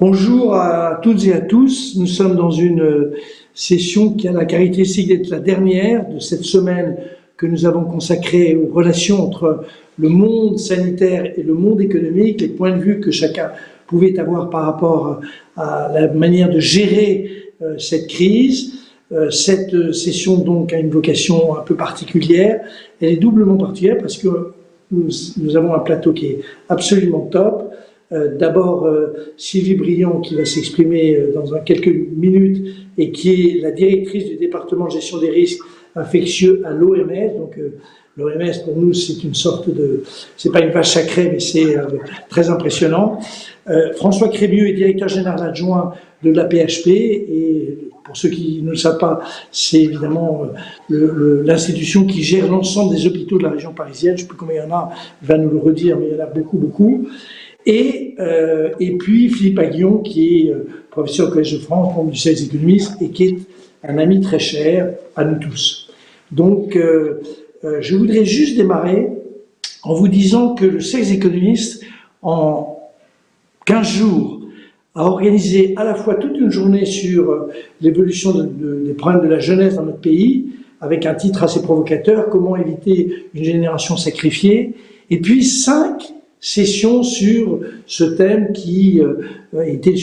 Bonjour à toutes et à tous. Nous sommes dans une session qui a la caractéristique d'être la dernière de cette semaine que nous avons consacrée aux relations entre le monde sanitaire et le monde économique, les points de vue que chacun pouvait avoir par rapport à la manière de gérer cette crise. Cette session donc a une vocation un peu particulière. Elle est doublement particulière parce que nous avons un plateau qui est absolument top. D'abord Sylvie Briand qui va s'exprimer dans quelques minutes et qui est la directrice du département de gestion des risques infectieux à l'OMS. Donc l'OMS pour nous c'est une sorte de, c'est pas une vache sacrée mais c'est très impressionnant. François Crémieux est directeur général adjoint de l'AP-HP et pour ceux qui ne le savent pas, c'est évidemment l'institution qui gère l'ensemble des hôpitaux de la région parisienne. Je ne sais plus combien il y en a, il va nous le redire, mais il y en a beaucoup. Et puis Philippe Aguillon, qui est professeur au Collège de France, membre du CELS économiste, et qui est un ami très cher à nous tous. Donc, je voudrais juste démarrer en vous disant que le CELS économiste, en 15 jours, a organisé à la fois toute une journée sur l'évolution des problèmes de la jeunesse dans notre pays, avec un titre assez provocateur, comment éviter une génération sacrifiée, et puis 5 sessions sur ce thème qui était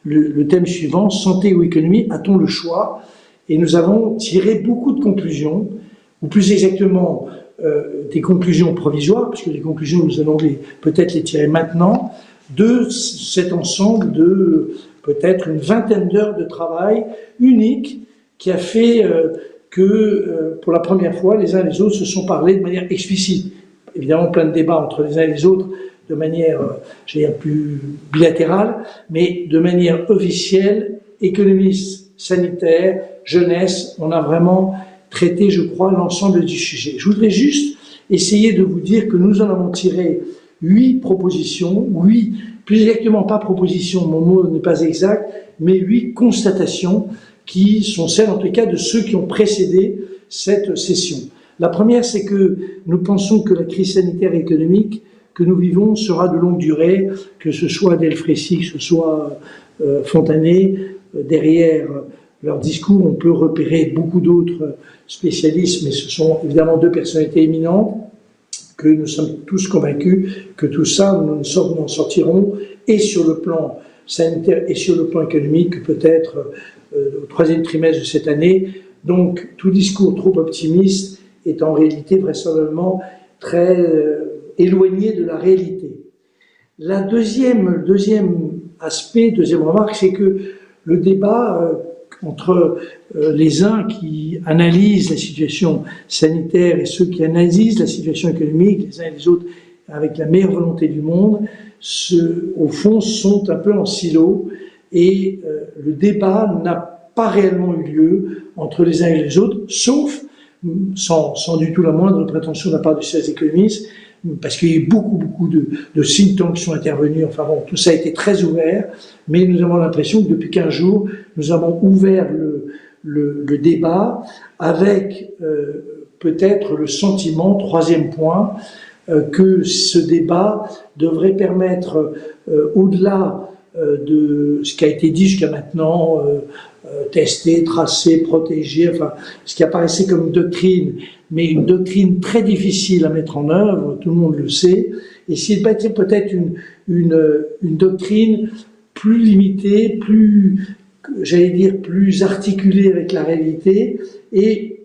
le thème suivant, santé ou économie, a-t-on le choix? Et nous avons tiré beaucoup de conclusions, ou plus exactement des conclusions provisoires, puisque les conclusions nous allons peut-être les tirer maintenant, de cet ensemble de peut-être une vingtaine d'heures de travail unique qui a fait que pour la première fois les uns et les autres se sont parlé de manière explicite. Évidemment plein de débats entre les uns et les autres de manière, j'allais dire, plus bilatérale, mais de manière officielle, économiste, sanitaire, jeunesse, on a vraiment traité, je crois, l'ensemble du sujet. Je voudrais juste essayer de vous dire que nous en avons tiré 8 propositions, 8, plus exactement pas propositions, mon mot n'est pas exact, mais 8 constatations qui sont celles en tout cas de ceux qui ont précédé cette session. La première, c'est que nous pensons que la crise sanitaire et économique que nous vivons sera de longue durée, que ce soit Delfrécy, que ce soit Fontanet. Derrière leur discours, on peut repérer beaucoup d'autres spécialistes, mais ce sont évidemment 2 personnalités éminentes, que nous sommes tous convaincus que tout ça, nous en sortirons, et sur le plan sanitaire et sur le plan économique, peut-être au 3e trimestre de cette année. Donc, tout discours trop optimiste est en réalité vraisemblablement très éloigné de la réalité. La deuxième aspect, deuxième remarque, c'est que le débat entre les uns qui analysent la situation sanitaire et ceux qui analysent la situation économique, les uns et les autres avec la meilleure volonté du monde, au fond sont un peu en silo et le débat n'a pas réellement eu lieu entre les uns et les autres, sauf, sans du tout la moindre prétention de la part du CELS économiste, parce qu'il y a eu beaucoup de think tanks qui sont intervenus, enfin bon, tout ça a été très ouvert, mais nous avons l'impression que depuis 15 jours, nous avons ouvert le débat avec peut-être le sentiment, 3e point, que ce débat devrait permettre, au-delà de ce qui a été dit jusqu'à maintenant, tester, tracer, protéger, enfin, ce qui apparaissait comme une doctrine, mais une doctrine très difficile à mettre en œuvre, tout le monde le sait, et s'il peut-être une doctrine plus limitée, plus, j'allais dire, plus articulée avec la réalité, et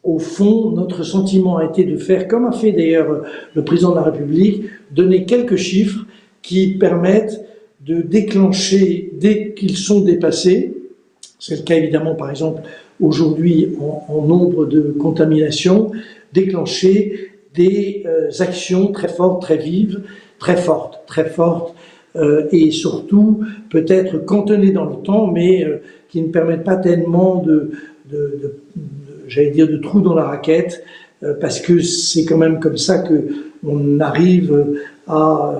au fond, notre sentiment a été de faire, comme a fait d'ailleurs le président de la République, donner quelques chiffres qui permettent de déclencher, dès qu'ils sont dépassés, c'est le cas évidemment par exemple aujourd'hui en nombre de contaminations, déclencher des actions très fortes, très vives, très fortes, et surtout peut-être cantonnées dans le temps, mais qui ne permettent pas tellement j'allais dire, de trous dans la raquette, parce que c'est quand même comme ça que on arrive à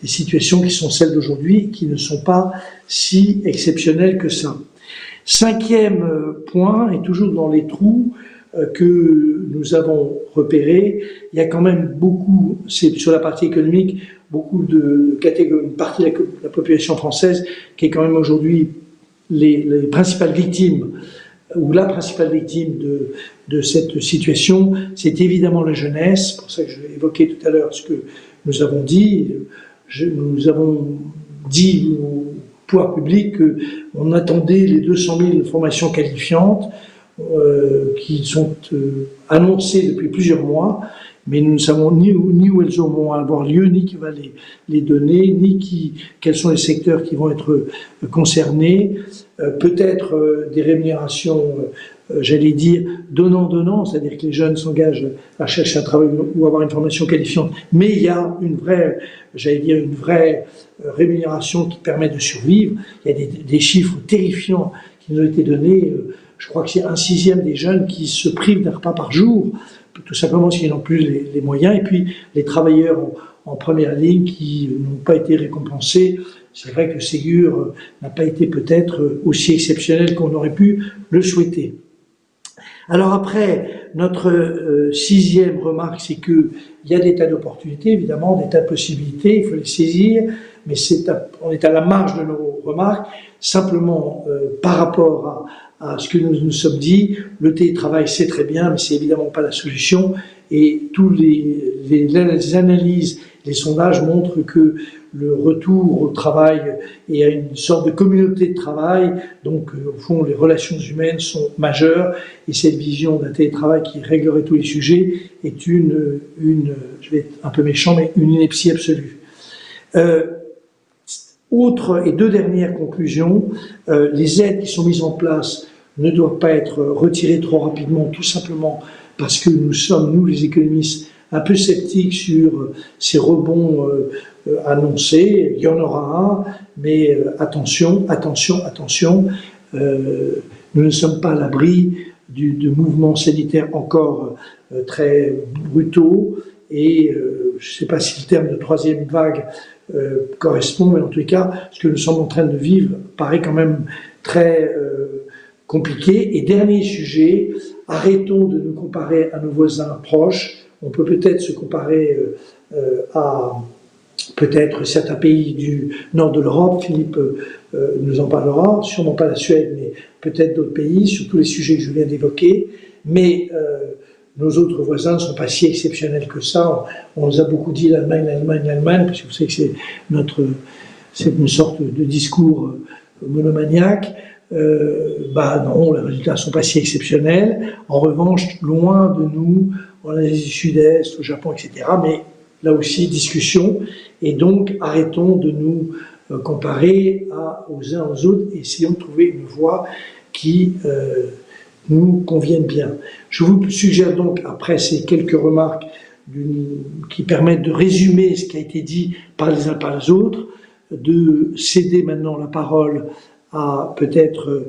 des situations qui sont celles d'aujourd'hui, qui ne sont pas si exceptionnelles que ça. 5e point, et toujours dans les trous, que nous avons repérées, il y a quand même beaucoup, c'est sur la partie économique, beaucoup de catégories, une partie de la population française qui est quand même aujourd'hui les principales victimes, ou la principale victime de cette situation, c'est évidemment la jeunesse. C'est pour ça que je l'ai évoqué tout à l'heure, ce que nous avons dit. Nous avons dit au pouvoir public qu'on attendait les 200 000 formations qualifiantes qui sont annoncées depuis plusieurs mois, mais nous ne savons ni où elles vont avoir lieu, ni qui va les donner, ni quels sont les secteurs qui vont être concernés. Peut-être des rémunérations, j'allais dire, donnant-donnant, c'est-à-dire que les jeunes s'engagent à chercher un travail ou avoir une formation qualifiante, mais il y a une vraie, j'allais dire, une vraie rémunération qui permet de survivre. Il y a des chiffres terrifiants qui nous ont été donnés. Je crois que c'est 1/6 des jeunes qui se privent d'un repas par jour, tout simplement parce qu'ils n'ont plus les moyens. Et puis les travailleurs en première ligne qui n'ont pas été récompensés. C'est vrai que le Ségur n'a pas été peut-être aussi exceptionnel qu'on aurait pu le souhaiter. Alors après, notre 6e remarque, c'est qu'il y a des tas d'opportunités, évidemment, des tas de possibilités, il faut les saisir, mais on est à la marge de nos remarques. Simplement, par rapport à ce que nous nous sommes dit, le télétravail, c'est très bien, mais c'est évidemment pas la solution. Et tous les analyses, les sondages montrent que le retour au travail et à une sorte de communauté de travail, donc au fond les relations humaines sont majeures, et cette vision d'un télétravail qui réglerait tous les sujets est je vais être un peu méchant, mais une ineptie absolue. Autre et 2 dernières conclusions, les aides qui sont mises en place ne doivent pas être retirées trop rapidement, tout simplement parce que nous sommes, nous les économistes, un peu sceptiques sur ces rebonds annoncés. Il y en aura un, mais attention, nous ne sommes pas à l'abri de mouvements sanitaires encore très brutaux, et je ne sais pas si le terme de 3e vague correspond, mais en tous les cas, ce que nous sommes en train de vivre paraît quand même très compliqué. Et dernier sujet, arrêtons de nous comparer à nos voisins proches. On peut peut-être se comparer à peut-être certains pays du nord de l'Europe. Philippe nous en parlera, sûrement pas la Suède, mais peut-être d'autres pays, sur tous les sujets que je viens d'évoquer. Mais nos autres voisins ne sont pas si exceptionnels que ça. On nous a beaucoup dit l'Allemagne, parce que vous savez que c'est une sorte de discours monomaniaque. Non, les résultats ne sont pas si exceptionnels. En revanche, loin de nous, en Asie du Sud-Est, au Japon, etc. Mais là aussi, discussion. Et donc, arrêtons de nous comparer aux uns aux autres et essayons de trouver une voie qui nous convienne bien. Je vous suggère donc, après ces quelques remarques qui permettent de résumer ce qui a été dit par les uns par les autres, de céder maintenant la parole à peut-être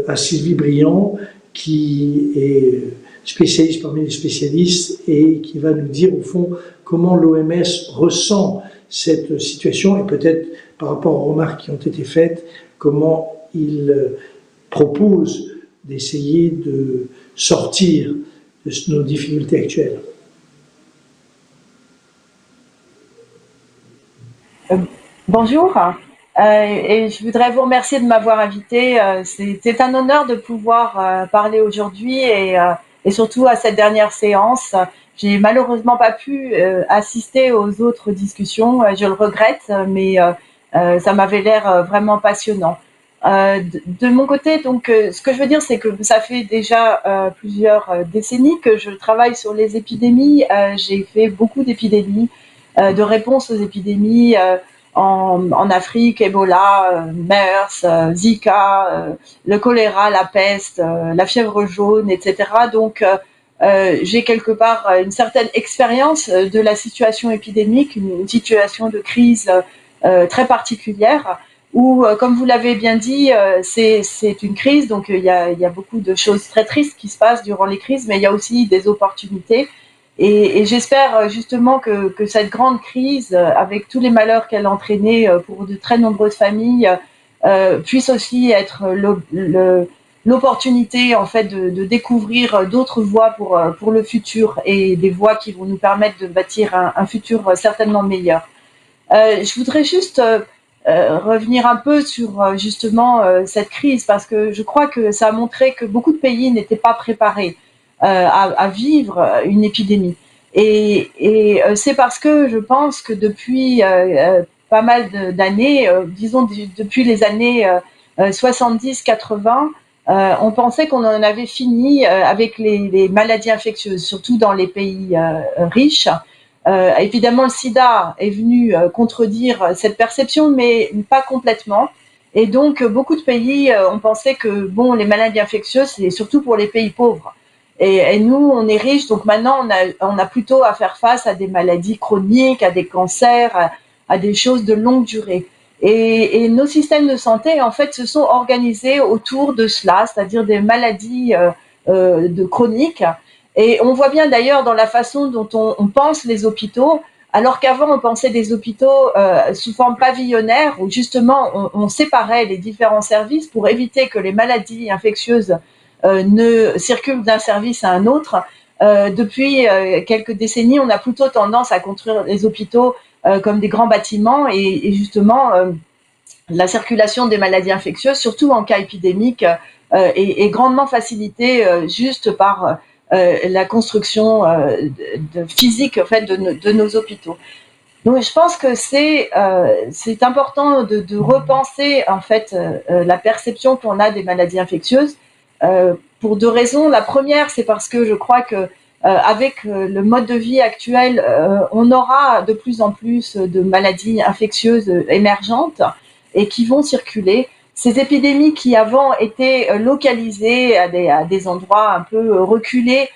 à Sylvie Briand, qui est spécialiste parmi les spécialistes et qui va nous dire au fond comment l'OMS ressent cette situation et peut-être par rapport aux remarques qui ont été faites, comment il propose d'essayer de sortir de nos difficultés actuelles. Bonjour. Et je voudrais vous remercier de m'avoir invité. C'est un honneur de pouvoir parler aujourd'hui et surtout à cette dernière séance. J'ai malheureusement pas pu assister aux autres discussions. Je le regrette, mais ça m'avait l'air vraiment passionnant. De mon côté, donc, ce que je veux dire, c'est que ça fait déjà plusieurs décennies que je travaille sur les épidémies. J'ai fait beaucoup d'épidémies, de réponses aux épidémies. En Afrique, Ebola, MERS, Zika, le choléra, la peste, la fièvre jaune, etc. Donc, j'ai quelque part une certaine expérience de la situation épidémique, une situation de crise très particulière, où, comme vous l'avez bien dit, c'est une crise, donc il y a beaucoup de choses très tristes qui se passent durant les crises, mais il y a aussi des opportunités. Et j'espère justement que cette grande crise, avec tous les malheurs qu'elle a entraînés pour de très nombreuses familles, puisse aussi être l'opportunité en fait de découvrir d'autres voies pour le futur et des voies qui vont nous permettre de bâtir un futur certainement meilleur. Je voudrais juste revenir un peu sur justement cette crise parce que je crois que ça a montré que beaucoup de pays n'étaient pas préparés à vivre une épidémie. C'est parce que je pense que depuis pas mal d'années, disons depuis les années 70-80, on pensait qu'on en avait fini avec les maladies infectieuses, surtout dans les pays riches. Évidemment, le sida est venu contredire cette perception, mais pas complètement. Et donc, beaucoup de pays ont pensé que bon, les maladies infectieuses, c'est surtout pour les pays pauvres. Et nous, on est riches, donc maintenant, on a plutôt à faire face à des maladies chroniques, à des cancers, à des choses de longue durée. Et nos systèmes de santé, en fait, se sont organisés autour de cela, c'est-à-dire des maladies chroniques. Et on voit bien d'ailleurs dans la façon dont on pense les hôpitaux, alors qu'avant on pensait des hôpitaux sous forme pavillonnaire, où justement on séparait les différents services pour éviter que les maladies infectieuses ne circulent d'un service à un autre. Depuis quelques décennies, on a plutôt tendance à construire les hôpitaux comme des grands bâtiments et justement la circulation des maladies infectieuses, surtout en cas épidémique, est grandement facilitée juste par la construction physique en fait, de nos hôpitaux. Donc je pense que c'est important de repenser en fait la perception qu'on a des maladies infectieuses pour deux raisons. La première, c'est parce que je crois que avec le mode de vie actuel, on aura de plus en plus de maladies infectieuses émergentes et qui vont circuler. Ces épidémies qui avant étaient localisées à des endroits un peu reculés,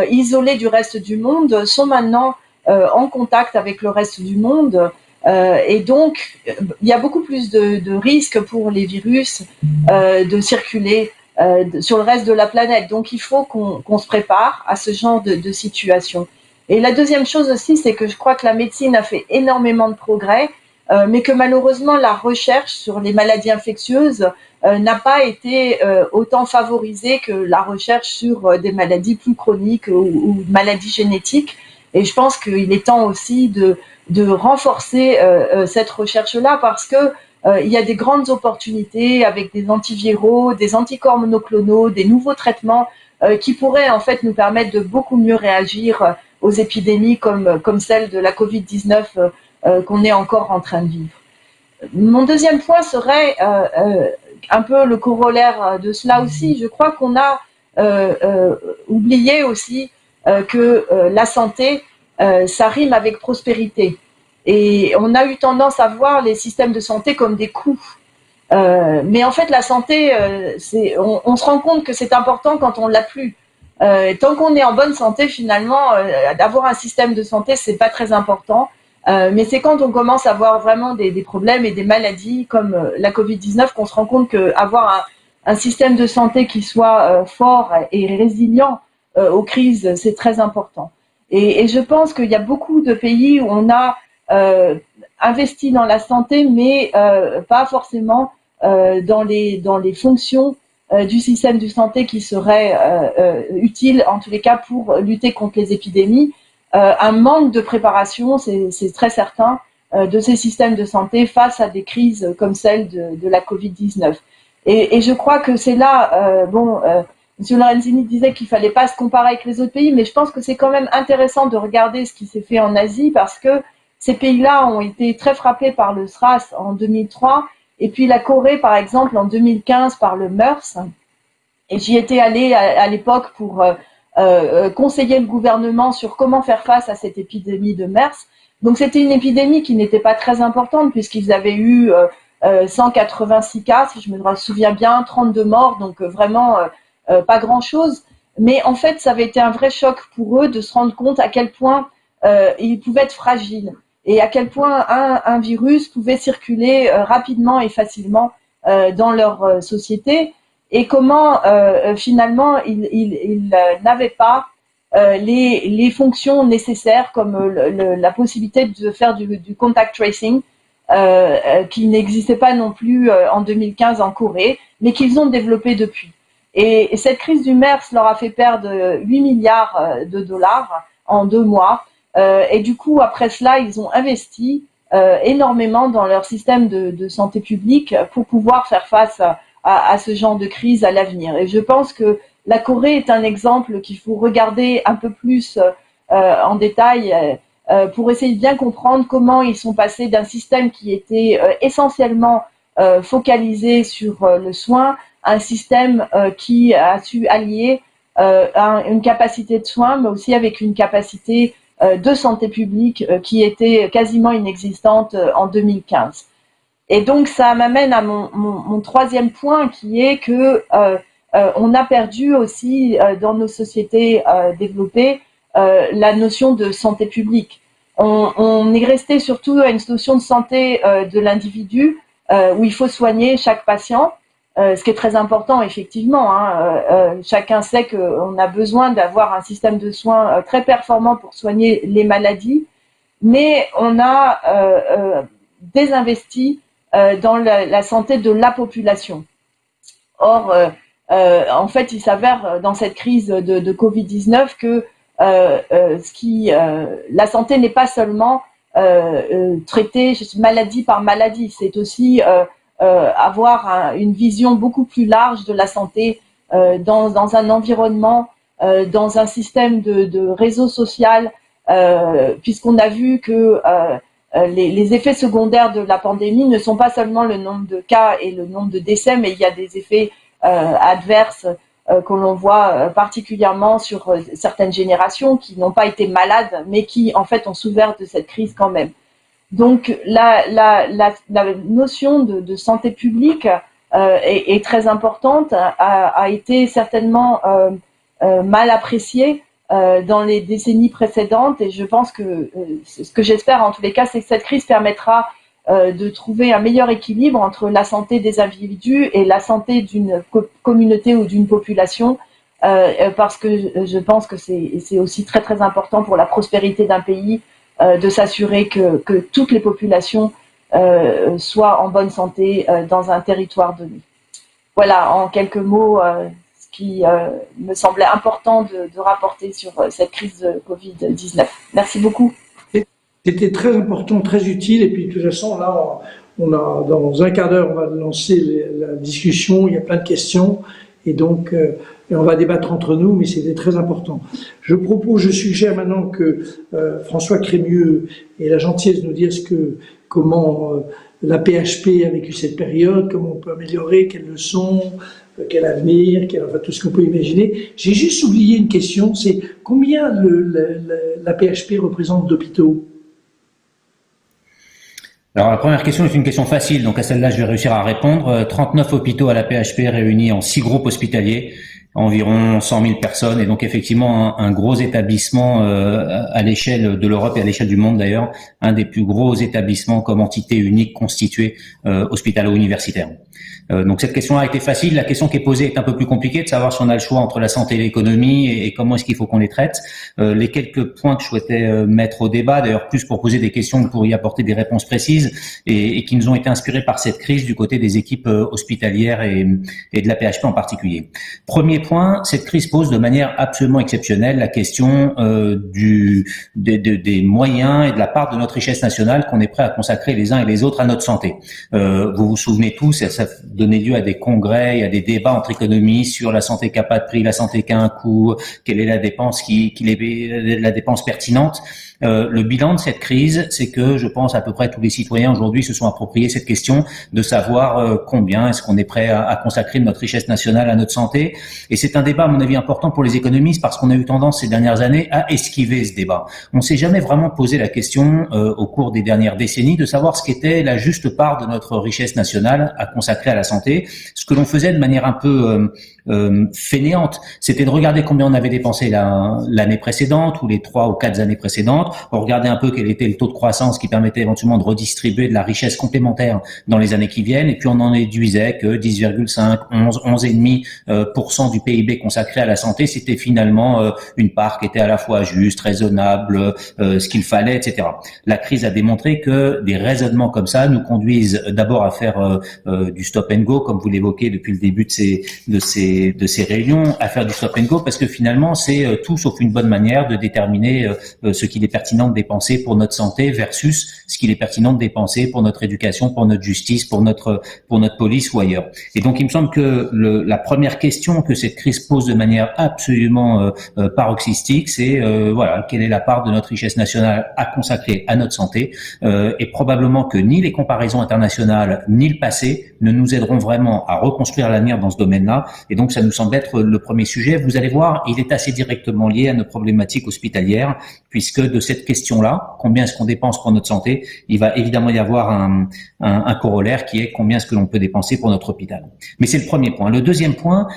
isolés du reste du monde, sont maintenant en contact avec le reste du monde. Et donc, il y a beaucoup plus de risques pour les virus de circuler sur le reste de la planète. Donc, il faut qu'on se prépare à ce genre de situation. Et la deuxième chose aussi, c'est que je crois que la médecine a fait énormément de progrès, mais que malheureusement, la recherche sur les maladies infectieuses n'a pas été autant favorisée que la recherche sur des maladies plus chroniques ou maladies génétiques. Et je pense qu'il est temps aussi de renforcer cette recherche-là parce que il y a des grandes opportunités avec des antiviraux, des anticorps monoclonaux, des nouveaux traitements qui pourraient en fait nous permettre de beaucoup mieux réagir aux épidémies comme celle de la Covid-19 qu'on est encore en train de vivre. Mon deuxième point serait un peu le corollaire de cela aussi. Je crois qu'on a oublié aussi que la santé, ça rime avec prospérité. Et on a eu tendance à voir les systèmes de santé comme des coûts. Mais en fait, la santé, on se rend compte que c'est important quand on l'a plus. Tant qu'on est en bonne santé, finalement, d'avoir un système de santé, c'est pas très important. Mais c'est quand on commence à avoir vraiment des problèmes et des maladies comme la Covid-19 qu'on se rend compte qu'avoir un système de santé qui soit fort et résilient aux crises, c'est très important. Et je pense qu'il y a beaucoup de pays où on a investi dans la santé, mais pas forcément dans les fonctions du système de santé qui seraient utiles, en tous les cas, pour lutter contre les épidémies. Un manque de préparation, c'est très certain, de ces systèmes de santé face à des crises comme celle de la Covid-19. Et je crois que c'est là, M. Lorenzini disait qu'il fallait pas se comparer avec les autres pays, mais je pense que c'est quand même intéressant de regarder ce qui s'est fait en Asie parce que ces pays-là ont été très frappés par le SRAS en 2003 et puis la Corée, par exemple, en 2015 par le MERS. Et j'y étais allée à l'époque pour conseiller le gouvernement sur comment faire face à cette épidémie de MERS. Donc c'était une épidémie qui n'était pas très importante puisqu'ils avaient eu 186 cas, si je me souviens bien, 32 morts, donc vraiment pas grand-chose. Mais en fait, ça avait été un vrai choc pour eux de se rendre compte à quel point ils pouvaient être fragiles et à quel point un virus pouvait circuler rapidement et facilement dans leur société et comment finalement ils n'avaient pas les fonctions nécessaires comme la possibilité de faire du contact tracing qui n'existait pas non plus en 2015 en Corée, mais qu'ils ont développé depuis. Et cette crise du MERS leur a fait perdre 8 milliards de dollars en 2 mois. Et du coup, après cela, ils ont investi énormément dans leur système de santé publique pour pouvoir faire face à ce genre de crise à l'avenir. Et je pense que la Corée est un exemple qu'il faut regarder un peu plus en détail pour essayer de bien comprendre comment ils sont passés d'un système qui était essentiellement focalisé sur le soin à un système qui a su allier une capacité de soins, mais aussi avec une capacité de santé publique qui était quasiment inexistante en 2015. Et donc ça m'amène à mon troisième point, qui est que on a perdu aussi dans nos sociétés développées la notion de santé publique. On est resté surtout à une notion de santé de l'individu où il faut soigner chaque patient, ce qui est très important effectivement. Chacun sait qu'on a besoin d'avoir un système de soins très performant pour soigner les maladies, mais on a désinvesti dans la santé de la population. Or, en fait, il s'avère dans cette crise de Covid-19 que la santé n'est pas seulement traitée maladie par maladie, c'est aussi avoir une vision beaucoup plus large de la santé dans un environnement, dans un système de réseau social, puisqu'on a vu que les effets secondaires de la pandémie ne sont pas seulement le nombre de cas et le nombre de décès, mais il y a des effets adverses que l'on voit particulièrement sur certaines générations qui n'ont pas été malades, mais qui en fait ont souffert de cette crise quand même. Donc la notion de santé publique est très importante, a été certainement mal appréciée dans les décennies précédentes, et je pense que ce que j'espère en tous les cas, c'est que cette crise permettra de trouver un meilleur équilibre entre la santé des individus et la santé d'une communauté ou d'une population, parce que je pense que c'est aussi très très important pour la prospérité d'un pays de s'assurer que toutes les populations soient en bonne santé dans un territoire donné. Voilà, en quelques mots, ce qui me semblait important de rapporter sur cette crise de Covid-19. Merci beaucoup. C'était très important, très utile. Et puis, de toute façon, là, on a, dans un quart d'heure, on va lancer la discussion. Il y a plein de questions. Et donc, et on va débattre entre nous, mais c'était très important. Je suggère maintenant que François Crémieux ait la gentillesse de nous dire comment la PHP a vécu cette période, comment on peut améliorer, quelles leçons, quel avenir, enfin tout ce qu'on peut imaginer. J'ai juste oublié une question, c'est combien la PHP représente d'hôpitaux ? Alors la première question est une question facile, donc à celle-là je vais réussir à répondre. 39 hôpitaux à la PHP réunis en 6 groupes hospitaliers, environ 100 000 personnes, et donc effectivement un gros établissement à l'échelle de l'Europe et à l'échelle du monde d'ailleurs, un des plus gros établissements comme entité unique constituée hospitalo-universitaire. Donc cette question a été facile. La question qui est posée est un peu plus compliquée, de savoir si on a le choix entre la santé et l'économie et comment est-ce qu'il faut qu'on les traite. Les quelques points que je souhaitais mettre au débat, d'ailleurs plus pour poser des questions que pour y apporter des réponses précises, et qui nous ont été inspirés par cette crise du côté des équipes hospitalières et de la PHP en particulier. Premier point, cette crise pose de manière absolument exceptionnelle la question des moyens et de la part de notre richesse nationale qu'on est prêt à consacrer les uns et les autres à notre santé. Vous vous souvenez tous, ça donnait lieu à des congrès, à des débats entre économistes sur la santé qui n'a pas de prix, la santé qui a un coût, quelle est la dépense la dépense pertinente. Le bilan de cette crise, c'est que je pense à peu près tous les citoyens aujourd'hui se sont appropriés cette question de savoir combien est-ce qu'on est prêt à consacrer de notre richesse nationale à notre santé. Et c'est un débat, à mon avis, important pour les économistes parce qu'on a eu tendance ces dernières années à esquiver ce débat. On s'est jamais vraiment posé la question au cours des dernières décennies de savoir ce qu'était la juste part de notre richesse nationale à consacrer à la santé. Ce que l'on faisait de manière un peu fainéante, c'était de regarder combien on avait dépensé l'année précédente ou les 3 ou 4 années précédentes. On regardait un peu quel était le taux de croissance qui permettait éventuellement de redistribuer de la richesse complémentaire dans les années qui viennent, et puis on en déduisait que 10,5, 11,5% du PIB consacré à la santé, c'était finalement une part qui était à la fois juste, raisonnable, ce qu'il fallait, etc. La crise a démontré que des raisonnements comme ça nous conduisent d'abord à faire du stop and go, comme vous l'évoquez depuis le début de ces ces réunions à faire du stop and go, parce que finalement c'est tout sauf une bonne manière de déterminer ce qu'il est pertinent de dépenser pour notre santé versus ce qu'il est pertinent de dépenser pour notre éducation, pour notre justice, pour notre police ou ailleurs. Et donc il me semble que la première question que cette crise pose de manière absolument paroxystique, c'est voilà, quelle est la part de notre richesse nationale à consacrer à notre santé, et probablement que ni les comparaisons internationales ni le passé ne nous aideront vraiment à reconstruire l'avenir dans ce domaine-là. Et donc ça nous semble être le premier sujet. Vous allez voir, il est assez directement lié à nos problématiques hospitalières, puisque de cette question-là, combien est-ce qu'on dépense pour notre santé, il va évidemment y avoir un corollaire qui est combien est-ce que l'on peut dépenser pour notre hôpital. Mais c'est le premier point. Le deuxième point,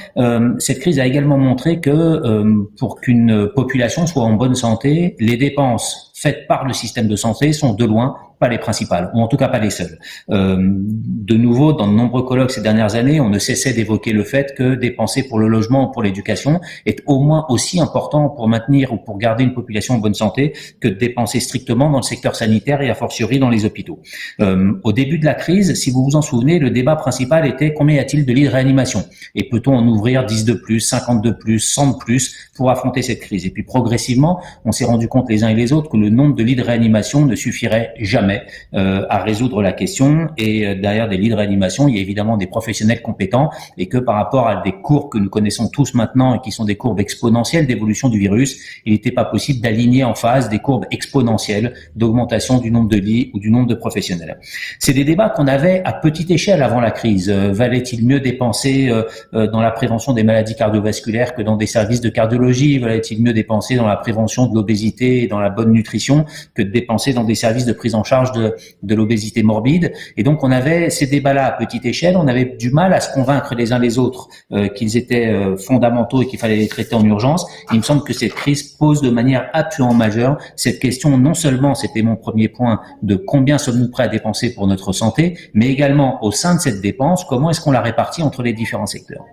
cette crise a également montré que pour qu'une population soit en bonne santé, les dépenses faites par le système de santé sont de loin pas les principales, ou en tout cas pas les seules. De nouveau, dans de nombreux colloques ces dernières années, on ne cessait d'évoquer le fait que dépenser pour le logement ou pour l'éducation est au moins aussi important pour maintenir ou pour garder une population en bonne santé que de dépenser strictement dans le secteur sanitaire et a fortiori dans les hôpitaux. Au début de la crise, si vous vous en souvenez, le débat principal était combien y a-t-il de lits de réanimation et peut-on en ouvrir 10 de plus, 50 de plus, 100 de plus pour affronter cette crise. Et puis progressivement, on s'est rendu compte les uns et les autres que le nombre de lits de réanimation ne suffirait jamais à résoudre la question, et derrière des lits de réanimation, il y a évidemment des professionnels compétents, et que par rapport à des courbes que nous connaissons tous maintenant et qui sont des courbes exponentielles d'évolution du virus, il n'était pas possible d'aligner en phase des courbes exponentielles d'augmentation du nombre de lits ou du nombre de professionnels. C'est des débats qu'on avait à petite échelle avant la crise. Valait-il mieux dépenser dans la prévention des maladies cardiovasculaires que dans des services de cardiologie? Valait-il mieux dépenser dans la prévention de l'obésité et dans la bonne nutrition que de dépenser dans des services de prise en charge de l'obésité morbide? Et donc on avait ces débats-là à petite échelle, on avait du mal à se convaincre les uns les autres qu'ils étaient fondamentaux et qu'il fallait les traiter en urgence. Il me semble que cette crise pose de manière absolument majeure cette question, non seulement, c'était mon premier point, de combien sommes-nous prêts à dépenser pour notre santé, mais également au sein de cette dépense, comment est-ce qu'on la répartit entre les différents secteurs.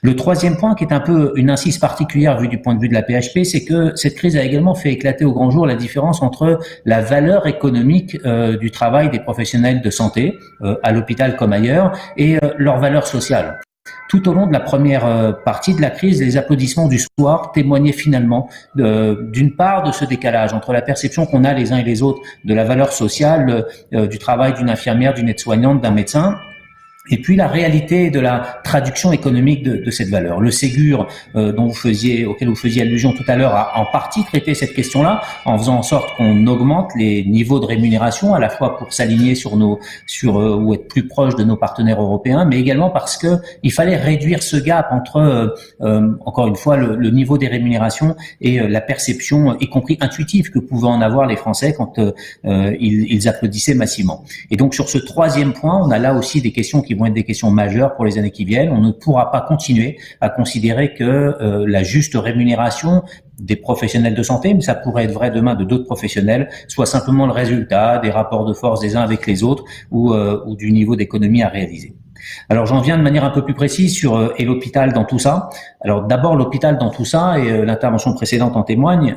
Le troisième point, qui est un peu une incise particulière vu du point de vue de la PHP, c'est que cette crise a également fait éclater au grand jour la différence entre la valeur économique du travail des professionnels de santé, à l'hôpital comme ailleurs, et leur valeur sociale. Tout au long de la première partie de la crise, les applaudissements du soir témoignaient finalement d'une part de ce décalage entre la perception qu'on a les uns et les autres de la valeur sociale du travail d'une infirmière, d'une aide-soignante, d'un médecin, et puis la réalité de la traduction économique de cette valeur. Le Ségur auquel vous faisiez allusion tout à l'heure a en partie traité cette question-là en faisant en sorte qu'on augmente les niveaux de rémunération, à la fois pour s'aligner ou être plus proche de nos partenaires européens, mais également parce que il fallait réduire ce gap entre encore une fois le niveau des rémunérations et la perception, y compris intuitive, que pouvaient en avoir les Français quand ils applaudissaient massivement. Et donc sur ce troisième point, on a là aussi des questions qui vont être des questions majeures pour les années qui viennent. On ne pourra pas continuer à considérer que la juste rémunération des professionnels de santé, mais ça pourrait être vrai demain de d'autres professionnels, soit simplement le résultat des rapports de force des uns avec les autres ou du niveau d'économie à réaliser. Alors j'en viens de manière un peu plus précise sur et l'hôpital dans tout ça. Alors d'abord l'hôpital dans tout ça, et l'intervention précédente en témoigne,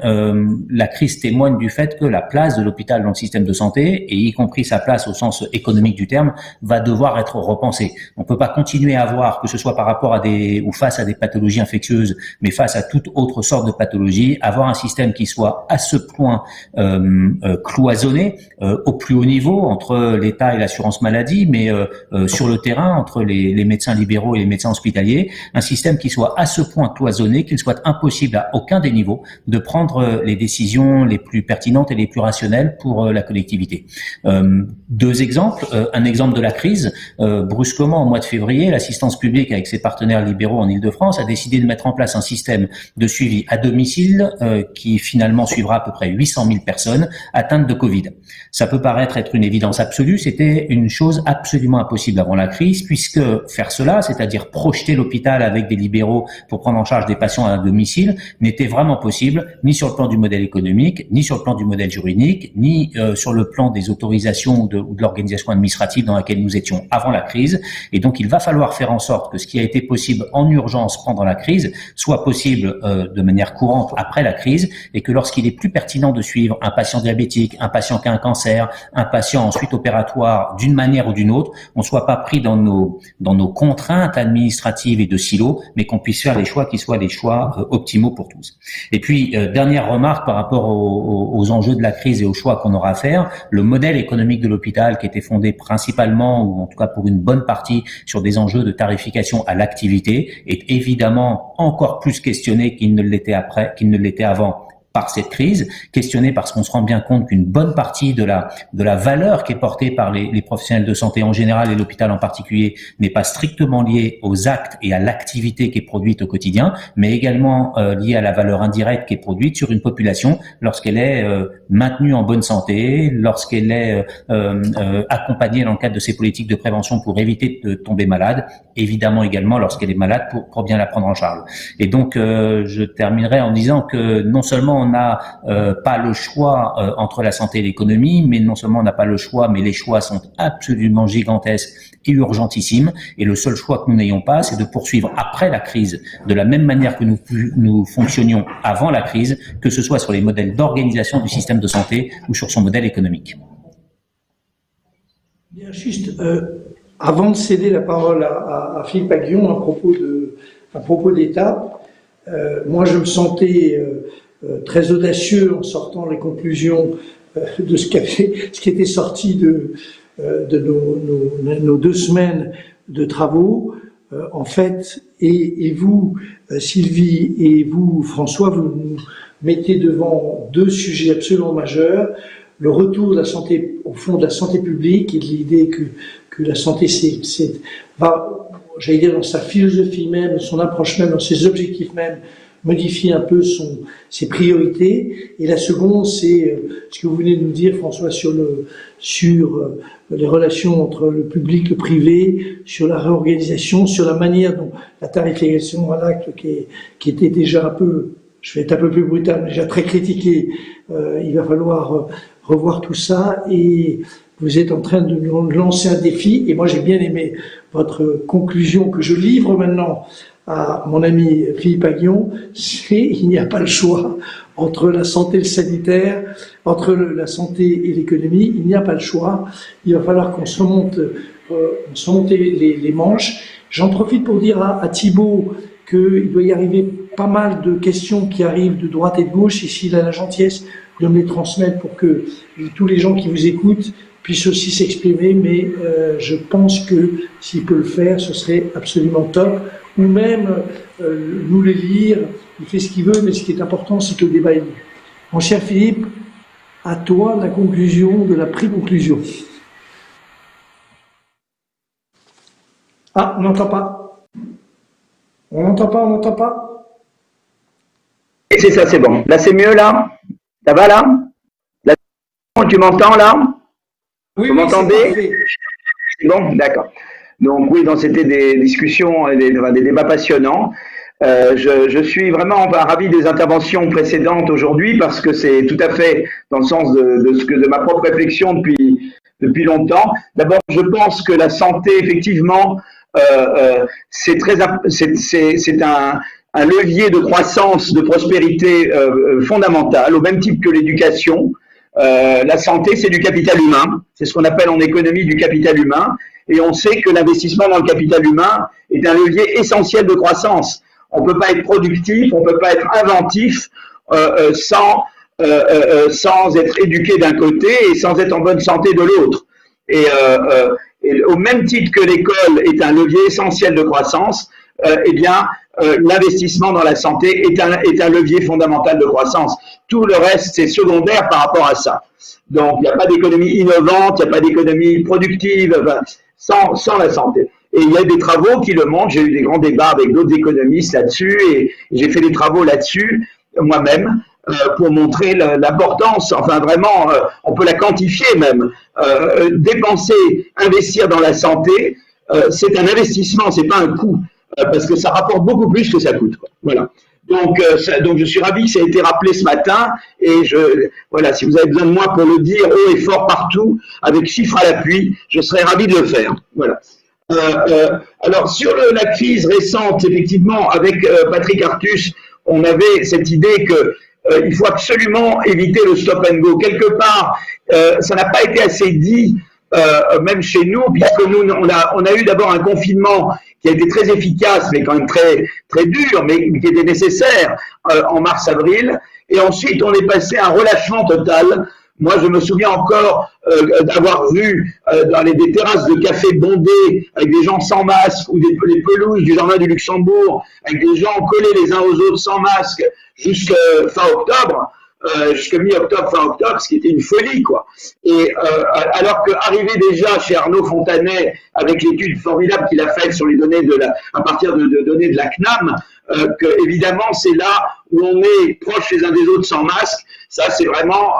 la crise témoigne du fait que la place de l'hôpital dans le système de santé, et y compris sa place au sens économique du terme, va devoir être repensée. On ne peut pas continuer à avoir, que ce soit par rapport à ou face à des pathologies infectieuses, mais face à toute autre sorte de pathologie, avoir un système qui soit à ce point cloisonné au plus haut niveau entre l'État et l'assurance maladie, mais sur le terrain entre les médecins libéraux et les médecins hospitaliers, un système qui soit à ce point cloisonné qu'il soit impossible à aucun des niveaux de prendre les décisions les plus pertinentes et les plus rationnelles pour la collectivité. Deux exemples. Un exemple de la crise. Brusquement, au mois de février, l'assistance publique avec ses partenaires libéraux en Île-de-France a décidé de mettre en place un système de suivi à domicile qui finalement suivra à peu près 800 000 personnes atteintes de Covid. Ça peut paraître être une évidence absolue, c'était une chose absolument impossible avant la crise, puisque faire cela, c'est-à-dire projeter l'hôpital avec des libéraux pour prendre en charge des patients à domicile, n'était vraiment possible ni sur le plan du modèle économique, ni sur le plan du modèle juridique, ni sur le plan des autorisations ou de l'organisation administrative dans laquelle nous étions avant la crise. Et donc il va falloir faire en sorte que ce qui a été possible en urgence pendant la crise soit possible de manière courante après la crise, et que lorsqu'il est plus pertinent de suivre un patient diabétique, un patient qui a un cancer, un patient ensuite opératoire d'une manière ou d'une autre, on ne soit pas pris dans dans nos contraintes administratives et de silos, mais qu'on puisse faire les choix qui soient des choix optimaux pour tous. Et puis, dernière remarque par rapport aux enjeux de la crise et aux choix qu'on aura à faire, le modèle économique de l'hôpital qui était fondé principalement, ou en tout cas pour une bonne partie, sur des enjeux de tarification à l'activité, est évidemment encore plus questionné qu'il ne l'était avant par cette crise, questionné parce qu'on se rend bien compte qu'une bonne partie de la valeur qui est portée par les professionnels de santé en général et l'hôpital en particulier n'est pas strictement liée aux actes et à l'activité qui est produite au quotidien, mais également liée à la valeur indirecte qui est produite sur une population lorsqu'elle est maintenue en bonne santé, lorsqu'elle est accompagnée dans le cadre de ses politiques de prévention pour éviter de tomber malade, évidemment également lorsqu'elle est malade pour bien la prendre en charge. Et donc je terminerai en disant que non seulement on n'a pas le choix entre la santé et l'économie, mais non seulement on n'a pas le choix, mais les choix sont absolument gigantesques et urgentissimes. Et le seul choix que nous n'ayons pas, c'est de poursuivre après la crise de la même manière que nous fonctionnions avant la crise, que ce soit sur les modèles d'organisation du système de santé ou sur son modèle économique. Bien, juste avant de céder la parole à Philippe Aghion à propos d'étape, moi je me sentais très audacieux en sortant les conclusions de ce qui était sorti de nos 2 semaines de travaux. En fait, et vous, Sylvie, et vous, François, vous nous mettez devant 2 sujets absolument majeurs. Le retour de la santé, au fond de la santé publique, et de l'idée que la santé va, j'allais dire, dans sa philosophie même, son approche même, dans ses objectifs même, modifier un peu ses priorités. Et la seconde, c'est ce que vous venez de nous dire, François, sur les relations entre le public, le privé, sur la réorganisation, sur la manière dont la tarification à l'acte qui était déjà un peu, je vais être un peu plus brutal, mais déjà très critiqué. Il va falloir revoir tout ça, et vous êtes en train de nous lancer un défi. Et moi, j'ai bien aimé votre conclusion que je livre maintenant à mon ami Philippe Aghion, c'est il n'y a pas le choix entre la santé et le sanitaire, entre la santé et l'économie, il n'y a pas le choix. Il va falloir qu'on se remonte les manches. J'en profite pour dire à Thibaut qu'il doit y arriver pas mal de questions qui arrivent de droite et de gauche, et s'il a la gentillesse de me les transmettre pour que tous les gens qui vous écoutent puissent aussi s'exprimer, mais je pense que s'il peut le faire, ce serait absolument top. Ou même nous les lire, il fait ce qu'il veut, mais ce qui est important, c'est que le débat est libre. Mon cher Philippe, à toi la conclusion de la pré-conclusion. Ah, on n'entend pas. On n'entend pas. C'est ça, c'est bon. Là, c'est mieux, là? Ça va, là? Là, tu m'entends, là? Oui, vous m'entendez? C'est bon, d'accord. Donc oui, c'était des discussions, des débats passionnants. Je suis vraiment ravi des interventions précédentes aujourd'hui, parce que c'est tout à fait dans le sens de ma propre réflexion depuis longtemps. D'abord, je pense que la santé, effectivement, c'est un levier de croissance, de prospérité fondamental, au même titre que l'éducation. La santé, c'est du capital humain. C'est ce qu'on appelle en économie du capital humain. Et on sait que l'investissement dans le capital humain est un levier essentiel de croissance. On ne peut pas être productif, on ne peut pas être inventif sans être éduqué d'un côté et sans être en bonne santé de l'autre. Et au même titre que l'école est un levier essentiel de croissance, l'investissement dans la santé est un levier fondamental de croissance. Tout le reste, c'est secondaire par rapport à ça. Donc, il n'y a pas d'économie innovante, il n'y a pas d'économie productive sans la santé. Et il y a des travaux qui le montrent. J'ai eu des grands débats avec d'autres économistes là-dessus, et j'ai fait des travaux là-dessus moi-même pour montrer l'importance. Enfin, vraiment, on peut la quantifier même. Dépenser, investir dans la santé, c'est un investissement, c'est pas un coût, parce que ça rapporte beaucoup plus que ça coûte, quoi. Voilà. Donc je suis ravi que ça ait été rappelé ce matin, et voilà, si vous avez besoin de moi pour le dire haut et fort partout, avec chiffres à l'appui, je serais ravi de le faire. Voilà. Alors sur la crise récente, effectivement, avec Patrick Artus, on avait cette idée que il faut absolument éviter le stop and go. Quelque part, ça n'a pas été assez dit même chez nous, puisque nous, on a eu d'abord un confinement qui a été très efficace, mais quand même très, très dur, mais qui était nécessaire en mars-avril. Et ensuite, on est passé à un relâchement total. Moi, je me souviens encore d'avoir vu dans des terrasses de café bondées avec des gens sans masque ou les pelouses du jardin du Luxembourg avec des gens collés les uns aux autres sans masque jusqu'à fin octobre, jusqu'à mi-octobre, fin octobre, ce qui était une folie, quoi. Et alors qu'arrivé déjà chez Arnaud Fontanet avec l'étude formidable qu'il a faite sur les données à partir de données de la CNAM, que évidemment c'est là où on est proche les uns des autres sans masque. Ça, c'est vraiment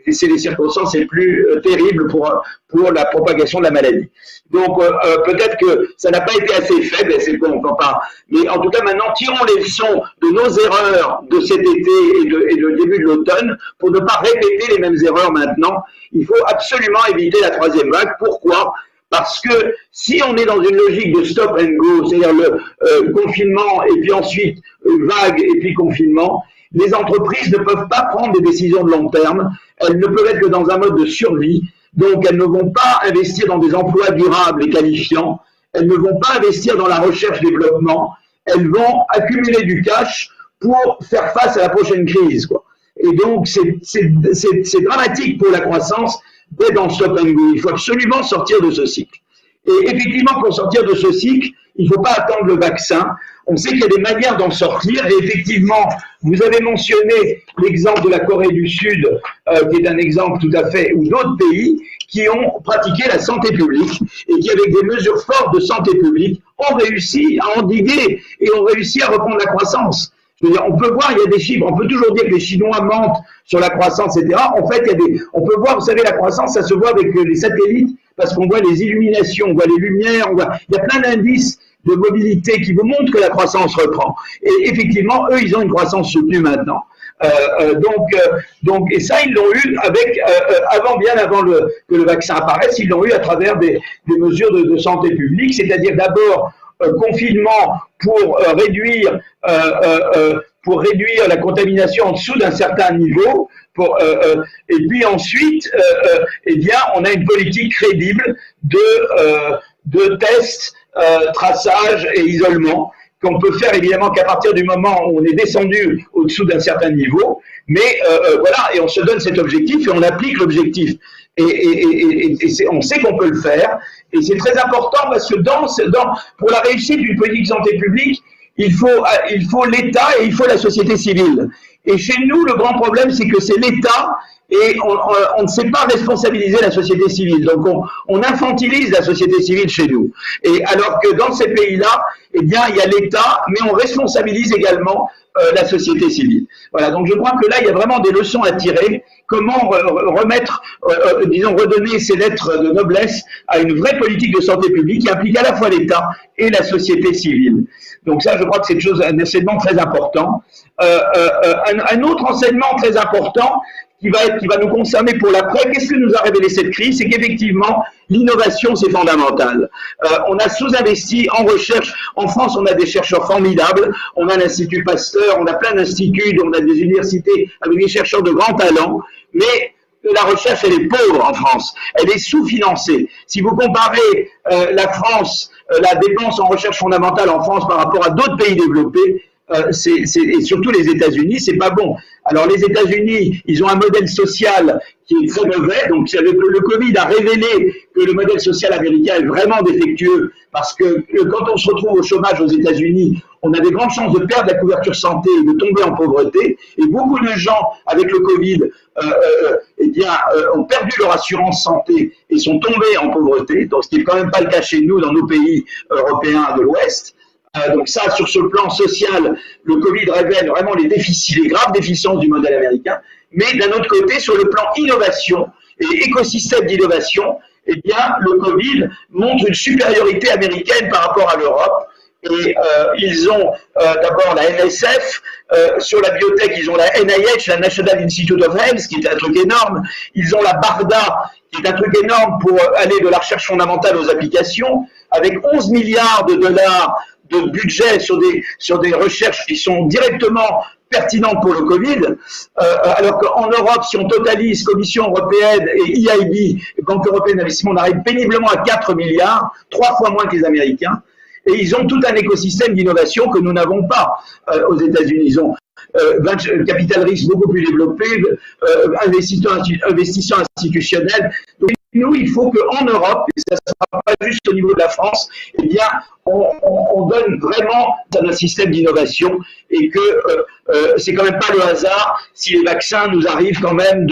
c'est les circonstances les plus terribles pour la propagation de la maladie. Donc peut-être que ça n'a pas été assez faible, c'est bon, on peut pas. Mais en tout cas, maintenant, tirons les leçons de nos erreurs de cet été et de début de l'automne pour ne pas répéter les mêmes erreurs maintenant. Il faut absolument éviter la troisième vague. Pourquoi ? Parce que si on est dans une logique de stop and go, c'est-à-dire le confinement et puis ensuite vague et puis confinement, les entreprises ne peuvent pas prendre des décisions de long terme. Elles ne peuvent être que dans un mode de survie. Donc, elles ne vont pas investir dans des emplois durables et qualifiants. Elles ne vont pas investir dans la recherche-développement. Elles vont accumuler du cash pour faire face à la prochaine crise, quoi. Et donc, c'est dramatique pour la croissance d'être dans le stop and go. Il faut absolument sortir de ce cycle. Et effectivement, pour sortir de ce cycle, il ne faut pas attendre le vaccin. On sait qu'il y a des manières d'en sortir. Et effectivement, vous avez mentionné l'exemple de la Corée du Sud, qui est un exemple tout à fait, ou d'autres pays qui ont pratiqué la santé publique et qui, avec des mesures fortes de santé publique, ont réussi à endiguer et ont réussi à reprendre la croissance. Je veux dire, on peut voir, il y a des chiffres, on peut toujours dire que les Chinois mentent sur la croissance, etc. En fait, on peut voir, vous savez, la croissance, ça se voit avec les satellites, parce qu'on voit les illuminations, on voit les lumières, il y a plein d'indices de mobilité qui vous montrent que la croissance reprend. Et effectivement, eux, ils ont une croissance soutenue maintenant. Et ça, ils l'ont eu bien avant que le vaccin apparaisse, ils l'ont eu à travers des mesures de santé publique, c'est-à-dire d'abord confinement pour réduire la contamination en dessous d'un certain niveau, et puis ensuite, eh bien, on a une politique crédible de tests, traçage et isolement qu'on peut faire évidemment qu'à partir du moment où on est descendu au-dessous d'un certain niveau, mais voilà, et on se donne cet objectif et on applique l'objectif. Et on sait qu'on peut le faire, et c'est très important parce que pour la réussite d'une politique de santé publique, il faut l'État et il faut la société civile. Et chez nous, le grand problème, c'est que c'est l'État et on ne sait pas responsabiliser la société civile. Donc on infantilise la société civile chez nous. Et alors que dans ces pays-là, eh bien, il y a l'État, mais on responsabilise également la société civile. Voilà, donc je crois que là, il y a vraiment des leçons à tirer. Comment redonner ces lettres de noblesse à une vraie politique de santé publique qui implique à la fois l'État et la société civile. Donc ça, je crois que c'est un enseignement très important. Un autre enseignement très important qui va nous concerner pour l'après. Qu'est-ce que nous a révélé cette crise? C'est qu'effectivement, l'innovation, c'est fondamental. On a sous-investi en recherche. En France, on a des chercheurs formidables. On a l'Institut Pasteur, on a plein d'instituts, on a des universités avec des chercheurs de grand talent. Mais la recherche, elle est pauvre en France. Elle est sous-financée. Si vous comparez la France, la dépense en recherche fondamentale en France par rapport à d'autres pays développés, et surtout les États-Unis, c'est pas bon. Alors les États-Unis, ils ont un modèle social qui est très mauvais. Donc le Covid a révélé que le modèle social américain est vraiment défectueux parce que quand on se retrouve au chômage aux États-Unis, on a des grandes chances de perdre la couverture santé et de tomber en pauvreté. Et beaucoup de gens avec le Covid, ont perdu leur assurance santé et sont tombés en pauvreté. Donc ce qui n'est quand même pas le cas chez nous dans nos pays européens de l'Ouest. Donc ça, sur ce plan social, le Covid révèle vraiment les graves déficiences du modèle américain. Mais d'un autre côté, sur le plan innovation et écosystème d'innovation, eh bien, le Covid montre une supériorité américaine par rapport à l'Europe. Et ils ont d'abord la NSF, sur la biotech, ils ont la NIH, la National Institute of Health, qui est un truc énorme. Ils ont la BARDA, qui est un truc énorme pour aller de la recherche fondamentale aux applications, avec 11 milliards de dollars de budget sur des recherches qui sont directement pertinentes pour le Covid, alors qu'en Europe, si on totalise Commission européenne et EIB, Banque européenne d'investissement, on arrive péniblement à 4 milliards, 3 fois moins que les Américains. Et ils ont tout un écosystème d'innovation que nous n'avons pas aux États-Unis. Ils ont capital risque beaucoup plus développé, investisseurs institutionnels. Donc, nous, il faut qu'en Europe, et ça ne sera pas juste au niveau de la France, eh bien, on donne vraiment un système d'innovation et que c'est quand même pas le hasard si les vaccins nous arrivent quand même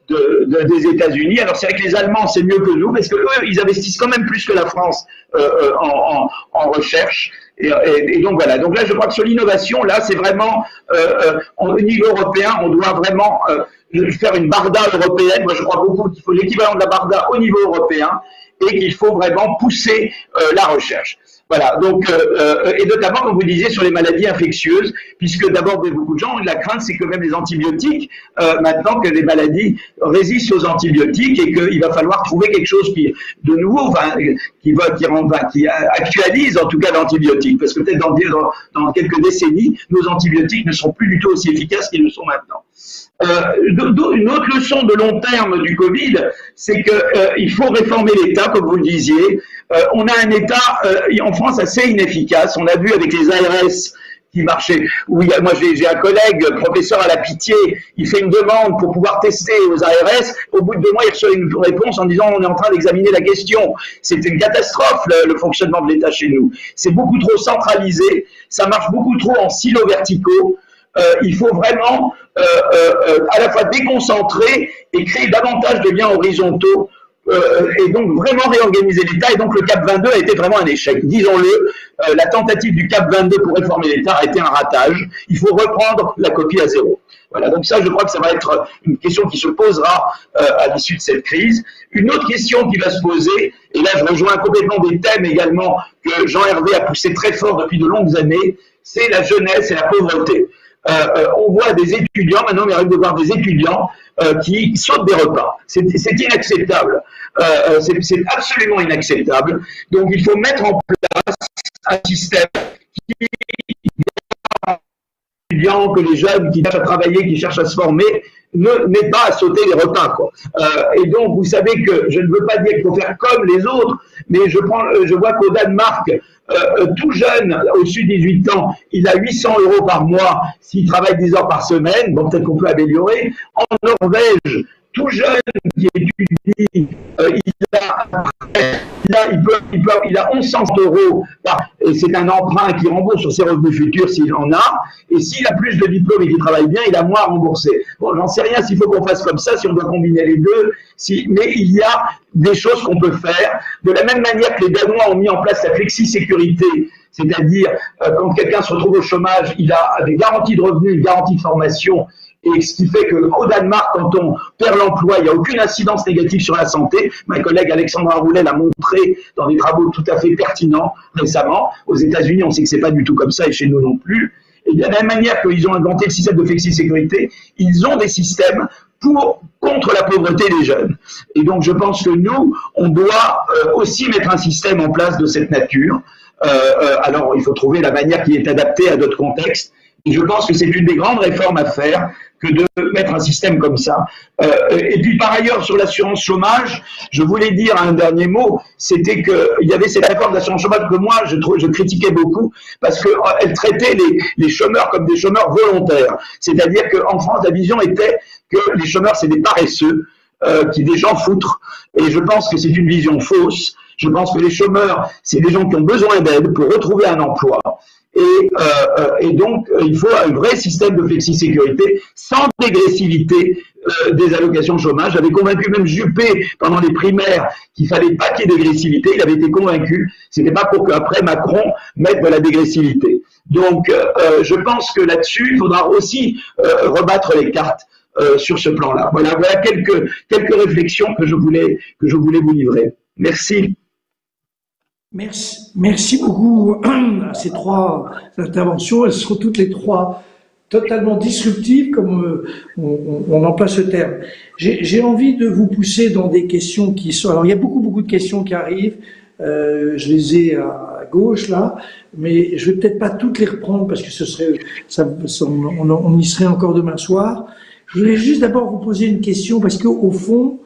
des États-Unis. Alors c'est vrai que les Allemands c'est mieux que nous parce que eux ils investissent quand même plus que la France en recherche et donc voilà. Donc là je crois que sur l'innovation là c'est vraiment au niveau européen on doit vraiment faire une barda européenne. Moi je crois beaucoup qu'il faut l'équivalent de la barda au niveau européen et qu'il faut vraiment pousser la recherche. Voilà, donc, et notamment, comme vous disiez, sur les maladies infectieuses, puisque d'abord, beaucoup de gens ont de la crainte, c'est que même les antibiotiques, maintenant que les maladies résistent aux antibiotiques et qu'il va falloir trouver quelque chose qui, de nouveau, enfin, qui actualise en tout cas l'antibiotique, parce que peut-être dans quelques décennies, nos antibiotiques ne seront plus du tout aussi efficaces qu'ils le sont maintenant. Une autre leçon de long terme du Covid, c'est qu'il faut réformer l'État, comme vous le disiez. On a un État en France assez inefficace. On a vu avec les ARS qui marchaient. Oui, moi j'ai un collègue, professeur à la Pitié, il fait une demande pour pouvoir tester aux ARS. Au bout de 2 mois, il reçoit une réponse en disant on est en train d'examiner la question. C'est une catastrophe le fonctionnement de l'État chez nous. C'est beaucoup trop centralisé, ça marche beaucoup trop en silos verticaux. Il faut vraiment à la fois déconcentrer et créer davantage de liens horizontaux et donc vraiment réorganiser l'État. Et donc le CAP 22 a été vraiment un échec. Disons-le, la tentative du CAP 22 pour réformer l'État a été un ratage. Il faut reprendre la copie à zéro. Voilà, donc ça, je crois que ça va être une question qui se posera à l'issue de cette crise. Une autre question qui va se poser, et là je rejoins complètement des thèmes également que Jean-Hervé a poussé très fort depuis de longues années, c'est la jeunesse et la pauvreté. On voit des étudiants, maintenant on arrive de voir des étudiants qui sautent des repas. C'est inacceptable. C'est absolument inacceptable. Donc il faut mettre en place un système qui étudiants, que les jeunes qui cherchent à travailler, qui cherchent à se former, n'aient pas à sauter les repas, quoi. Et donc, vous savez que je ne veux pas dire qu'il faut faire comme les autres, mais je vois qu'au Danemark, tout jeune, au-dessus de 18 ans, il a 800 € par mois s'il travaille 10 heures par semaine. Bon, peut-être qu'on peut améliorer. En Norvège, tout jeune qui étudie, il a 1100 € et c'est un emprunt qui rembourse sur ses revenus futurs s'il en a. Et s'il a plus de diplômes et qu'il travaille bien, il a moins à rembourser. Bon, j'en sais rien s'il faut qu'on fasse comme ça, si on doit combiner les deux. Mais il y a des choses qu'on peut faire. De la même manière que les Danois ont mis en place la flexi-sécurité, c'est-à-dire quand quelqu'un se retrouve au chomage, il a des garanties de revenus, une garantie de formation. Et ce qui fait qu'au Danemark, quand on perd l'emploi, il n'y a aucune incidence négative sur la santé. Ma collègue Alexandra Roulet l'a montré dans des travaux tout à fait pertinents récemment. Aux États-Unis, on sait que c'est pas du tout comme ça et chez nous non plus. Et de la même manière qu'ils ont inventé le système de flexi-sécurité, ils ont des systèmes contre la pauvreté des jeunes. Et donc, je pense que nous, on doit aussi mettre un système en place de cette nature. Alors, il faut trouver la manière qui est adaptée à d'autres contextes. Et je pense que c'est une des grandes réformes à faire que de mettre un système comme ça. Et puis par ailleurs, sur l'assurance chômage, je voulais dire un dernier mot, c'était qu'il y avait cette réforme d'assurance chômage que moi, je critiquais beaucoup, parce qu'elle traitait les chômeurs comme des chômeurs volontaires. C'est-à-dire qu'en France, la vision était que les chômeurs, c'est des paresseux, des gens foutres. Et je pense que c'est une vision fausse. Je pense que les chômeurs, c'est des gens qui ont besoin d'aide pour retrouver un emploi. Et donc, il faut un vrai système de flexi-sécurité sans dégressivité des allocations de chômage. J'avais convaincu même Juppé pendant les primaires qu'il fallait pas qu'il y ait dégressivité. Il avait été convaincu. C'était pas pour qu'après Macron mette de la dégressivité. Donc, je pense que là-dessus, il faudra aussi rebattre les cartes sur ce plan-là. Voilà quelques réflexions que je voulais vous livrer. Merci. Merci beaucoup à ces 3 interventions. Elles seront toutes les 3 totalement disruptives, comme on emploie ce terme. J'ai envie de vous pousser dans des questions qui sont... Alors, il y a beaucoup de questions qui arrivent. Je les ai gauche là, mais je vais peut-être pas toutes les reprendre parce que on y serait encore demain soir. Je voulais juste d'abord vous poser une question parce que au fond,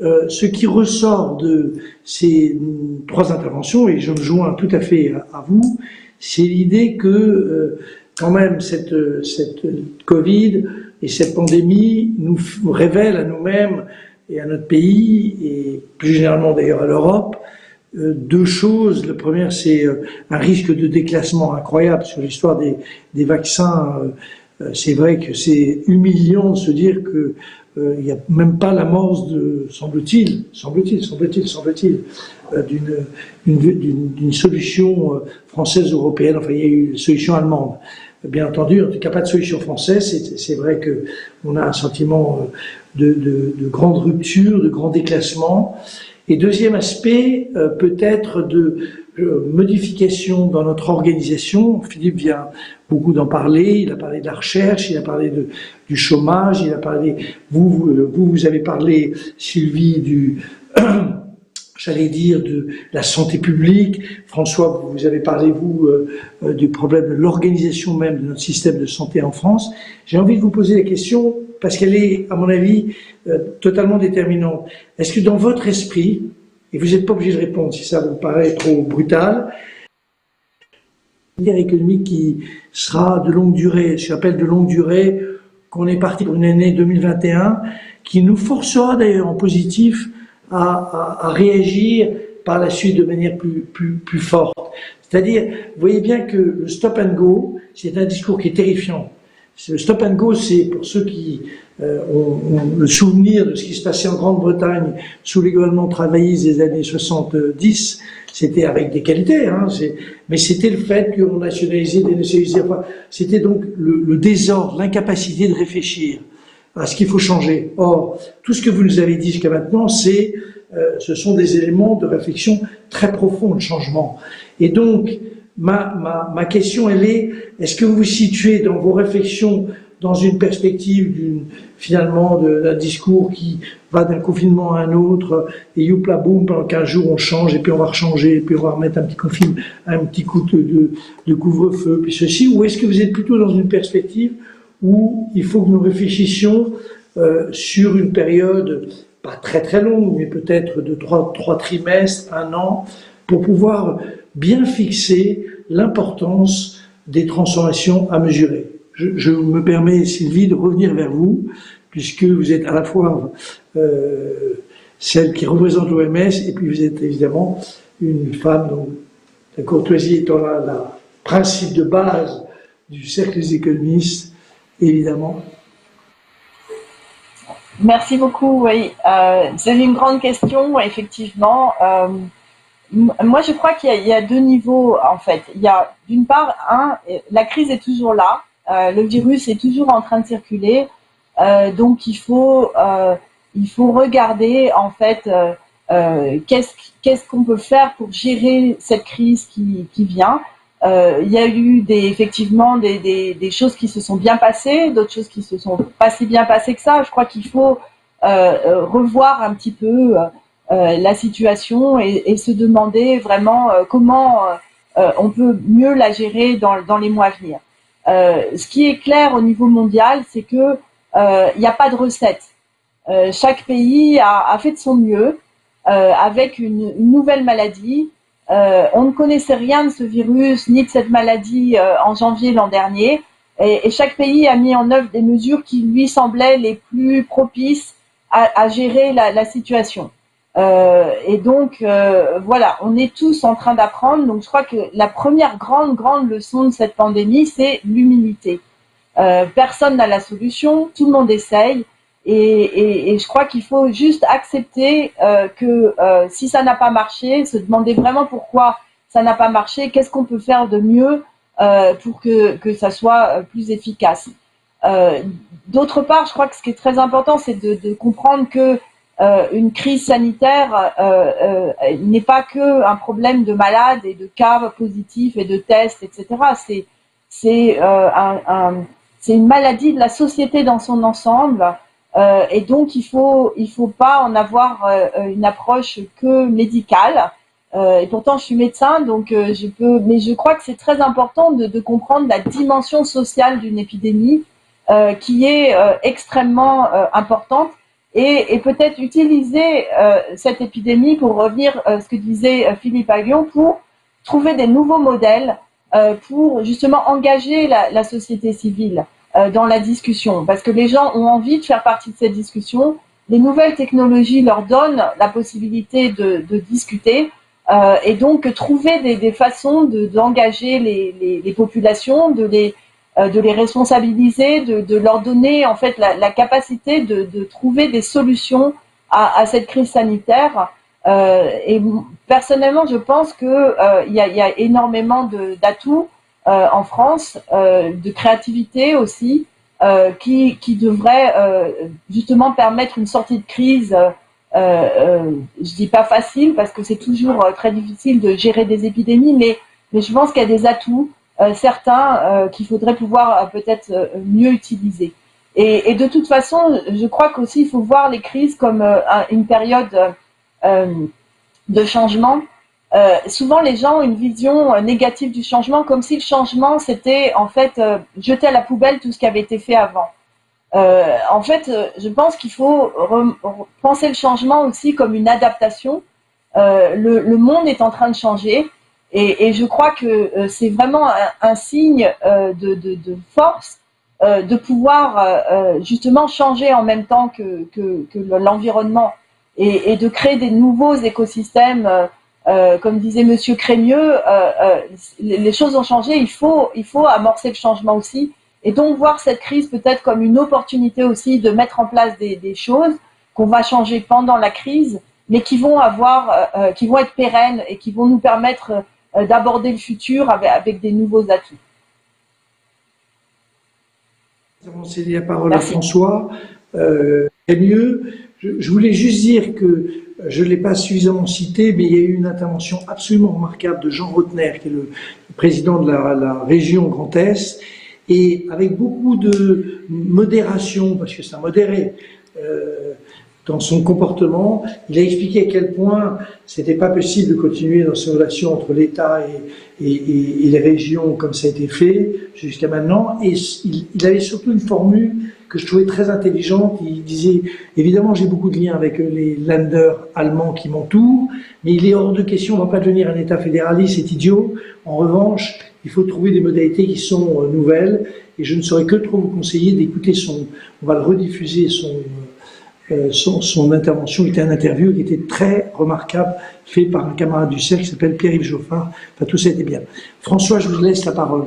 ce qui ressort de ces trois interventions, et je me joins tout à fait à vous, c'est l'idée que quand même cette Covid et cette pandémie nous révèlent à nous-mêmes et à notre pays, et plus généralement d'ailleurs à l'Europe, deux choses. La première, c'est un risque de déclassement incroyable sur l'histoire des vaccins. C'est vrai que c'est humiliant de se dire que il n'y a même pas l'amorce de, semble-t-il, d'une solution française ou européenne. Enfin, il y a eu une solution allemande. Bien entendu, en tout cas pas de solution française. C'est vrai que on a un sentiment de grande rupture, de grand déclassement. Et deuxième aspect, peut-être de modification dans notre organisation. Philippe vient beaucoup d'en parler. Il a parlé de la recherche, il a parlé du chômage, il a parlé. Vous avez parlé, Sylvie, j'allais dire, de la santé publique. François, vous avez parlé, vous, du problème de l'organisation même de notre système de santé en France. J'ai envie de vous poser la question, parce qu'elle est, à mon avis, totalement déterminante. Est-ce que dans votre esprit, et vous n'êtes pas obligé de répondre si ça vous paraît trop brutal, une guerre économique qui sera de longue durée, je rappelle de longue durée, qu'on est parti pour une année 2021, qui nous forcera d'ailleurs en positif à réagir par la suite de manière plus forte. C'est-à-dire, vous voyez bien que le stop and go, c'est un discours qui est terrifiant. Le stop and go, c'est pour ceux qui ont le souvenir de ce qui se passait en Grande-Bretagne sous les gouvernements travaillistes des années 70, c'était avec des qualités, hein, mais c'était le fait qu'on nationalisait, dénationalisait, enfin, c'était donc le désordre, l'incapacité de réfléchir à ce qu'il faut changer. Or, tout ce que vous nous avez dit jusqu'à maintenant, ce sont des éléments de réflexion très profonds de changement. Et donc, ma question, elle est, est-ce que vous vous situez dans vos réflexions dans une perspective finalement d'un discours qui va d'un confinement à un autre, et youpla boum, pendant 15 jours on change, et puis on va rechanger, et puis on va remettre un petit confinement, un petit coup de couvre-feu, puis ceci, ou est-ce que vous êtes plutôt dans une perspective où il faut que nous réfléchissions sur une période, pas très très longue, mais peut-être de 3 trimestres, 1 an, pour pouvoir bien fixer l'importance des transformations à mesurer. Je me permets, Sylvie, de revenir vers vous, puisque vous êtes à la fois celle qui représente l'OMS, et puis vous êtes évidemment une femme dont la courtoisie étant le principe de base du cercle des économistes, évidemment. Merci beaucoup, oui. C'est une grande question, effectivement. Moi, je crois qu'il y a deux niveaux, en fait. Il y a, d'une part, la crise est toujours là. Le virus est toujours en train de circuler. Donc, il faut regarder, en fait, qu'est-ce qu'on peut faire pour gérer cette crise qui vient. Il y a eu effectivement des choses qui se sont bien passées, d'autres choses qui se sont pas si bien passées que ça. Je crois qu'il faut revoir un petit peu la situation et se demander vraiment comment on peut mieux la gérer dans les mois à venir. Ce qui est clair au niveau mondial, c'est que il n'y a pas de recette. Chaque pays a fait de son mieux avec une nouvelle maladie. On ne connaissait rien de ce virus ni de cette maladie en janvier l'an dernier, et chaque pays a mis en œuvre des mesures qui lui semblaient les plus propices à gérer la situation. Et donc voilà, on est tous en train d'apprendre. Donc je crois que la première grande leçon de cette pandémie, c'est l'humilité. Personne n'a la solution, tout le monde essaye. Et je crois qu'il faut juste accepter que si ça n'a pas marché, se demander vraiment pourquoi ça n'a pas marché, qu'est-ce qu'on peut faire de mieux pour que ça soit plus efficace. D'autre part, je crois que ce qui est très important, c'est de comprendre que une crise sanitaire n'est pas que un problème de malades et de cas positifs et de tests, etc. C'est une maladie de la société dans son ensemble. Et donc il faut pas en avoir une approche que médicale. et pourtant je suis médecin, donc mais je crois que c'est très important de comprendre la dimension sociale d'une épidémie qui est extrêmement importante, et peut-être utiliser cette épidémie pour revenir à ce que disait Philippe Aghion, pour trouver des nouveaux modèles pour justement engager la société civile dans la discussion, parce que les gens ont envie de faire partie de cette discussion. Les nouvelles technologies leur donnent la possibilité de discuter, et donc trouver des façons d'engager les populations, de les responsabiliser, de leur donner en fait la capacité de trouver des solutions à cette crise sanitaire. Et personnellement, je pense que il y a énormément d'atouts en France, de créativité aussi, qui devrait justement permettre une sortie de crise. Je dis pas facile, parce que c'est toujours très difficile de gérer des épidémies, mais je pense qu'il y a des atouts certains qu'il faudrait pouvoir peut-être mieux utiliser. Et de toute façon, je crois qu'aussi il faut voir les crises comme une période de changement. Souvent les gens ont une vision négative du changement, comme si le changement c'était en fait jeter à la poubelle tout ce qui avait été fait avant. En fait, je pense qu'il faut penser le changement aussi comme une adaptation. Le monde est en train de changer, et je crois que c'est vraiment un signe de force de pouvoir justement changer en même temps que l'environnement, et de créer des nouveaux écosystèmes. Comme disait Monsieur Crémieux, les choses ont changé, il faut amorcer le changement aussi. Et donc voir cette crise peut-être comme une opportunité aussi de mettre en place des choses qu'on va changer pendant la crise, mais qui vont être pérennes et qui vont nous permettre d'aborder le futur avec des nouveaux atouts. Je vais céder la parole à François. Mieux, je voulais juste dire que je ne l'ai pas suffisamment cité, mais il y a eu une intervention absolument remarquable de Jean Rotner, qui est le président de la région Grand Est, et avec beaucoup de modération, parce que c'est un modéré, dans son comportement, il a expliqué à quel point c'était pas possible de continuer dans ces relations entre l'État et les régions comme ça a été fait jusqu'à maintenant. Et il avait surtout une formule que je trouvais très intelligente. Il disait, évidemment, j'ai beaucoup de liens avec les Länder allemands qui m'entourent, mais il est hors de question, on ne va pas devenir un État fédéraliste, c'est idiot. En revanche, il faut trouver des modalités qui sont nouvelles, et je ne saurais que trop vous conseiller d'écouter on va le rediffuser, son intervention, qui était une interview qui était très remarquable, fait par un camarade du cercle qui s'appelle Pierre-Yves Geoffrin. Enfin, tout ça était bien. François, je vous laisse la parole.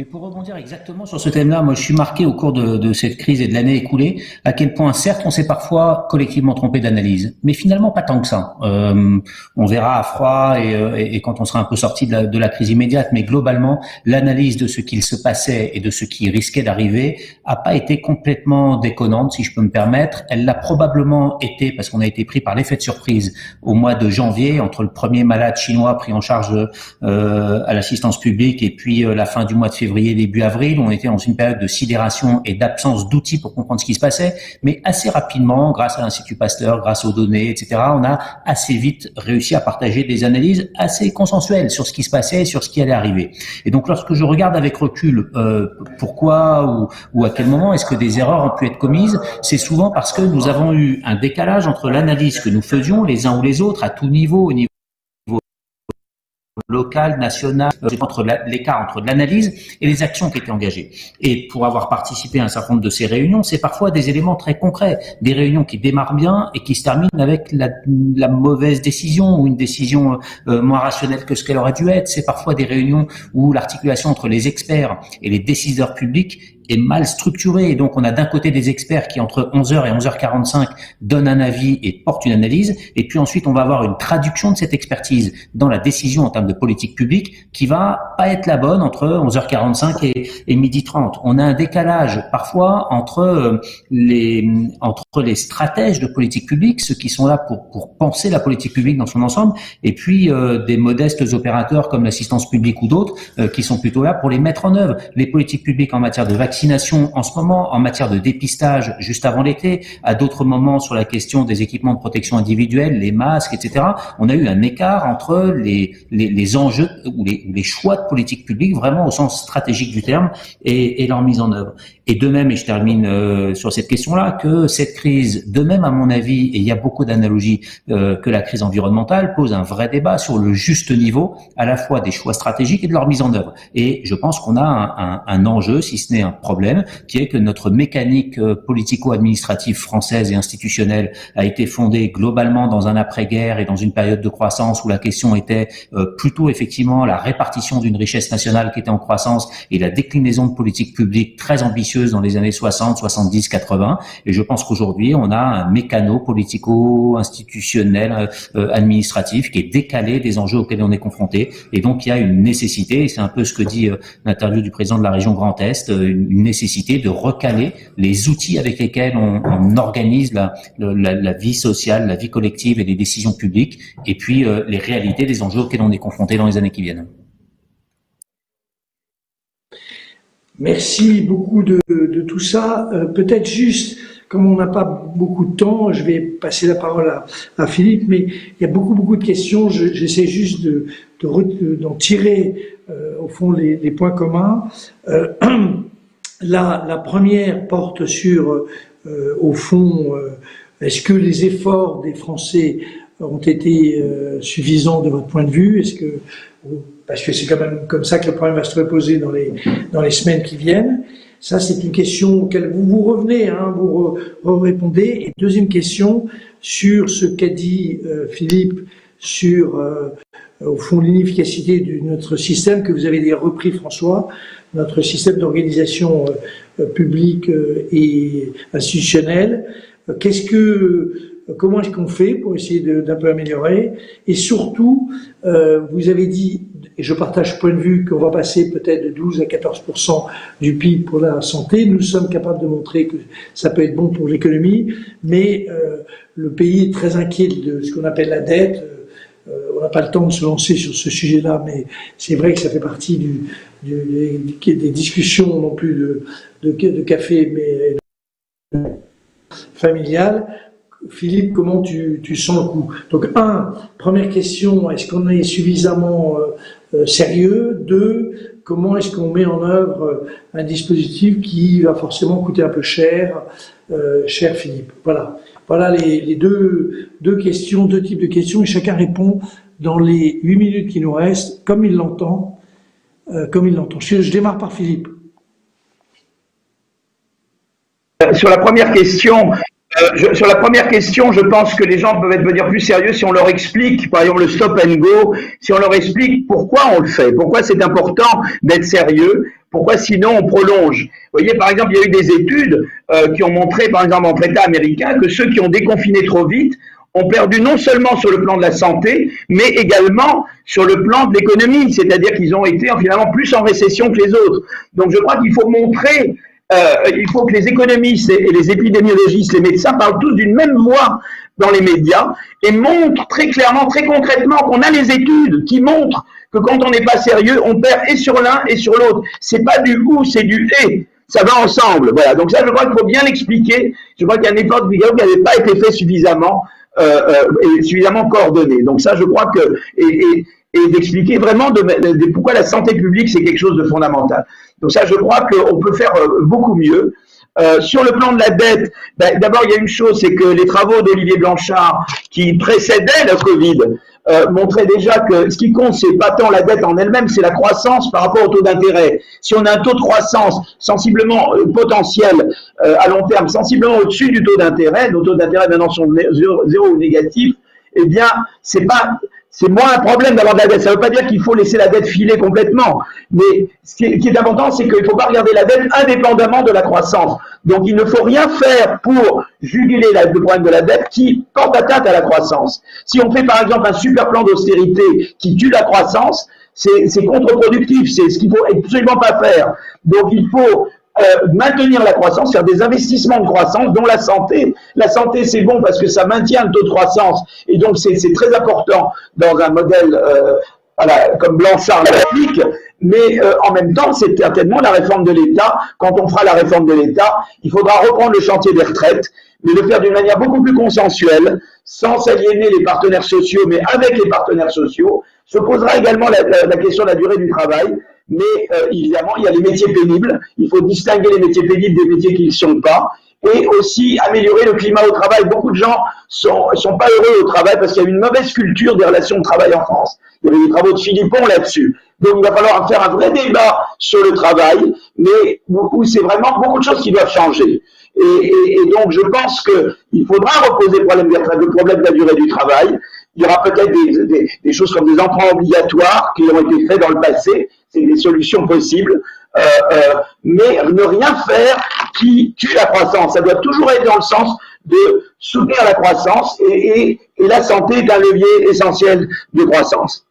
Et pour rebondir exactement sur ce thème-là, moi je suis marqué au cours de cette crise et de l'année écoulée, à quel point certes on s'est parfois collectivement trompé d'analyse, mais finalement pas tant que ça. On verra à froid et quand on sera un peu sorti de la crise immédiate, mais globalement l'analyse de ce qu'il se passait et de ce qui risquait d'arriver a pas été complètement déconnante, si je peux me permettre. Elle l'a probablement été parce qu'on a été pris par l'effet de surprise au mois de janvier, entre le premier malade chinois pris en charge à l'assistance publique et puis la fin du mois de février, début avril. On était dans une période de sidération et d'absence d'outils pour comprendre ce qui se passait, mais assez rapidement, grâce à l'Institut Pasteur, grâce aux données, etc., on a assez vite réussi à partager des analyses assez consensuelles sur ce qui se passait et sur ce qui allait arriver. Et donc, lorsque je regarde avec recul pourquoi ou à quel moment est-ce que des erreurs ont pu être commises, c'est souvent parce que nous avons eu un décalage entre l'analyse que nous faisions les uns ou les autres à tout niveau, au niveau local, national, entre l'écart entre l'analyse et les actions qui étaient engagées. Et pour avoir participé à un certain nombre de ces réunions, c'est parfois des éléments très concrets, des réunions qui démarrent bien et qui se terminent avec la mauvaise décision ou une décision moins rationnelle que ce qu'elle aurait dû être. C'est parfois des réunions où l'articulation entre les experts et les décideurs publics est mal structurée. Et donc, on a d'un côté des experts qui, entre 11h et 11h45, donnent un avis et portent une analyse. Et puis ensuite, on va avoir une traduction de cette expertise dans la décision en termes de politique publique qui va pas être la bonne entre 11h45 et 12h30. On a un décalage parfois entre les stratèges de politique publique, ceux qui sont là pour penser la politique publique dans son ensemble, et puis des modestes opérateurs comme l'assistance publique ou d'autres qui sont plutôt là pour les mettre en œuvre. Les politiques publiques en matière de vaccination vaccination en ce moment, en matière de dépistage juste avant l'été, à d'autres moments sur la question des équipements de protection individuelle, les masques, etc. On a eu un écart entre les enjeux ou les choix de politique publique vraiment au sens stratégique du terme et leur mise en œuvre. Et de même, et je termine sur cette question-là, que cette crise, de même à mon avis, et il y a beaucoup d'analogies que la crise environnementale, pose un vrai débat sur le juste niveau à la fois des choix stratégiques et de leur mise en œuvre. Et je pense qu'on a un enjeu, si ce n'est un problème, qui est que notre mécanique politico-administrative française et institutionnelle a été fondée globalement dans un après-guerre et dans une période de croissance où la question était plutôt effectivement la répartition d'une richesse nationale qui était en croissance et la déclinaison de politiques publiques très ambitieuses dans les années 60, 70, 80. Et je pense qu'aujourd'hui, on a un mécano politico-institutionnel, administratif qui est décalé des enjeux auxquels on est confronté. Et donc, il y a une nécessité, et c'est un peu ce que dit l'interview du président de la région Grand Est, une nécessité de recaler les outils avec lesquels on organise la vie sociale, la vie collective et les décisions publiques, et puis les réalités des enjeux auxquels on est confronté dans les années qui viennent. Merci beaucoup de tout ça. Peut-être juste, comme on n'a pas beaucoup de temps, je vais passer la parole à Philippe, mais il y a beaucoup de questions. J'essaie juste d'en tirer au fond les points communs. La première porte sur, au fond, est-ce que les efforts des Français ont été suffisants de votre point de vue? Est-ce que parce que c'est quand même comme ça que le problème va se reposer dans les semaines qui viennent. Ça, c'est une question auquel vous revenez, hein, vous répondez. Et deuxième question, sur ce qu'a dit Philippe sur, au fond, l'inefficacité de notre système, que vous avez repris, François, notre système d'organisation publique et institutionnelle. Comment est-ce qu'on fait pour essayer d'un peu améliorer? Et surtout, vous avez dit, et je partage ce point de vue, qu'on va passer peut-être de 12 à 14% du PIB pour la santé. Nous sommes capables de montrer que ça peut être bon pour l'économie, mais le pays est très inquiet de ce qu'on appelle la dette. On n'a pas le temps de se lancer sur ce sujet-là, mais c'est vrai que ça fait partie des discussions, non plus de café, mais familiales. Philippe, comment tu sens le coup? Donc, première question, est-ce qu'on est suffisamment sérieux? 2, comment est-ce qu'on met en œuvre un dispositif qui va forcément coûter un peu cher, cher Philippe? Voilà les deux questions, 2 types de questions, et chacun répond dans les 8 minutes qui nous restent, comme il l'entend. Je démarre par Philippe. Sur la première question, je pense que les gens peuvent devenir plus sérieux si on leur explique, par exemple le stop and go, si on leur explique pourquoi on le fait, pourquoi c'est important d'être sérieux, pourquoi sinon on prolonge. Vous voyez, par exemple, il y a eu des études qui ont montré, par exemple, entre États américains, que ceux qui ont déconfiné trop vite ont perdu non seulement sur le plan de la santé, mais également sur le plan de l'économie, c'est-à-dire qu'ils ont été finalement plus en récession que les autres. Donc je crois qu'il faut montrer, il faut que les économistes et les épidémiologistes, les médecins parlent tous d'une même voix dans les médias et montrent très clairement, très concrètement qu'on a les études qui montrent que quand on n'est pas sérieux, on perd et sur l'un et sur l'autre. C'est pas du ou, c'est du et. Ça va ensemble. Voilà. Donc ça, je crois qu'il faut bien l'expliquer. Je crois qu'il y a un effort de Figaro qui n'avait pas été fait suffisamment et suffisamment coordonné. Donc ça, je crois que et d'expliquer vraiment de pourquoi la santé publique c'est quelque chose de fondamental. Donc ça, je crois qu'on peut faire beaucoup mieux. Sur le plan de la dette, d'abord il y a une chose, c'est que les travaux d'Olivier Blanchard qui précédaient le Covid montraient déjà que ce qui compte, c'est pas tant la dette en elle-même, c'est la croissance par rapport au taux d'intérêt. Si on a un taux de croissance sensiblement potentiel à long terme, sensiblement au-dessus du taux d'intérêt, nos taux d'intérêt maintenant sont zéro ou négatifs, eh bien c'est moins un problème d'avoir de la dette. Ça ne veut pas dire qu'il faut laisser la dette filer complètement. Mais ce qui est important, c'est qu'il ne faut pas regarder la dette indépendamment de la croissance. Donc, il ne faut rien faire pour juguler le problème de la dette qui porte atteinte à la croissance. Si on fait, par exemple, un super plan d'austérité qui tue la croissance, c'est contre-productif. C'est ce qu'il ne faut absolument pas faire. Donc, il faut maintenir la croissance, faire des investissements de croissance, dont la santé. La santé, c'est bon parce que ça maintient le taux de croissance, et donc c'est très important dans un modèle comme Blanchard l'applique. mais en même temps, c'est certainement la réforme de l'État. Quand on fera la réforme de l'État, il faudra reprendre le chantier des retraites, mais le faire d'une manière beaucoup plus consensuelle, sans s'aliéner les partenaires sociaux, mais avec les partenaires sociaux. Se posera également la question de la durée du travail, mais évidemment, il y a les métiers pénibles. Il faut distinguer les métiers pénibles des métiers qui ne le sont pas. Et aussi améliorer le climat au travail. Beaucoup de gens sont pas heureux au travail parce qu'il y a une mauvaise culture des relations de travail en France. Il y avait des travaux de Philippon là-dessus. Donc il va falloir faire un vrai débat sur le travail, mais où c'est vraiment beaucoup de choses qui doivent changer. Et donc je pense qu'il faudra reposer le problème de la durée du travail. Il y aura peut-être des choses comme des emprunts obligatoires qui ont été faits dans le passé. C'est des solutions possibles. Mais ne rien faire qui tue la croissance. Ça doit toujours être dans le sens de soutenir la croissance et la santé est un levier essentiel de croissance.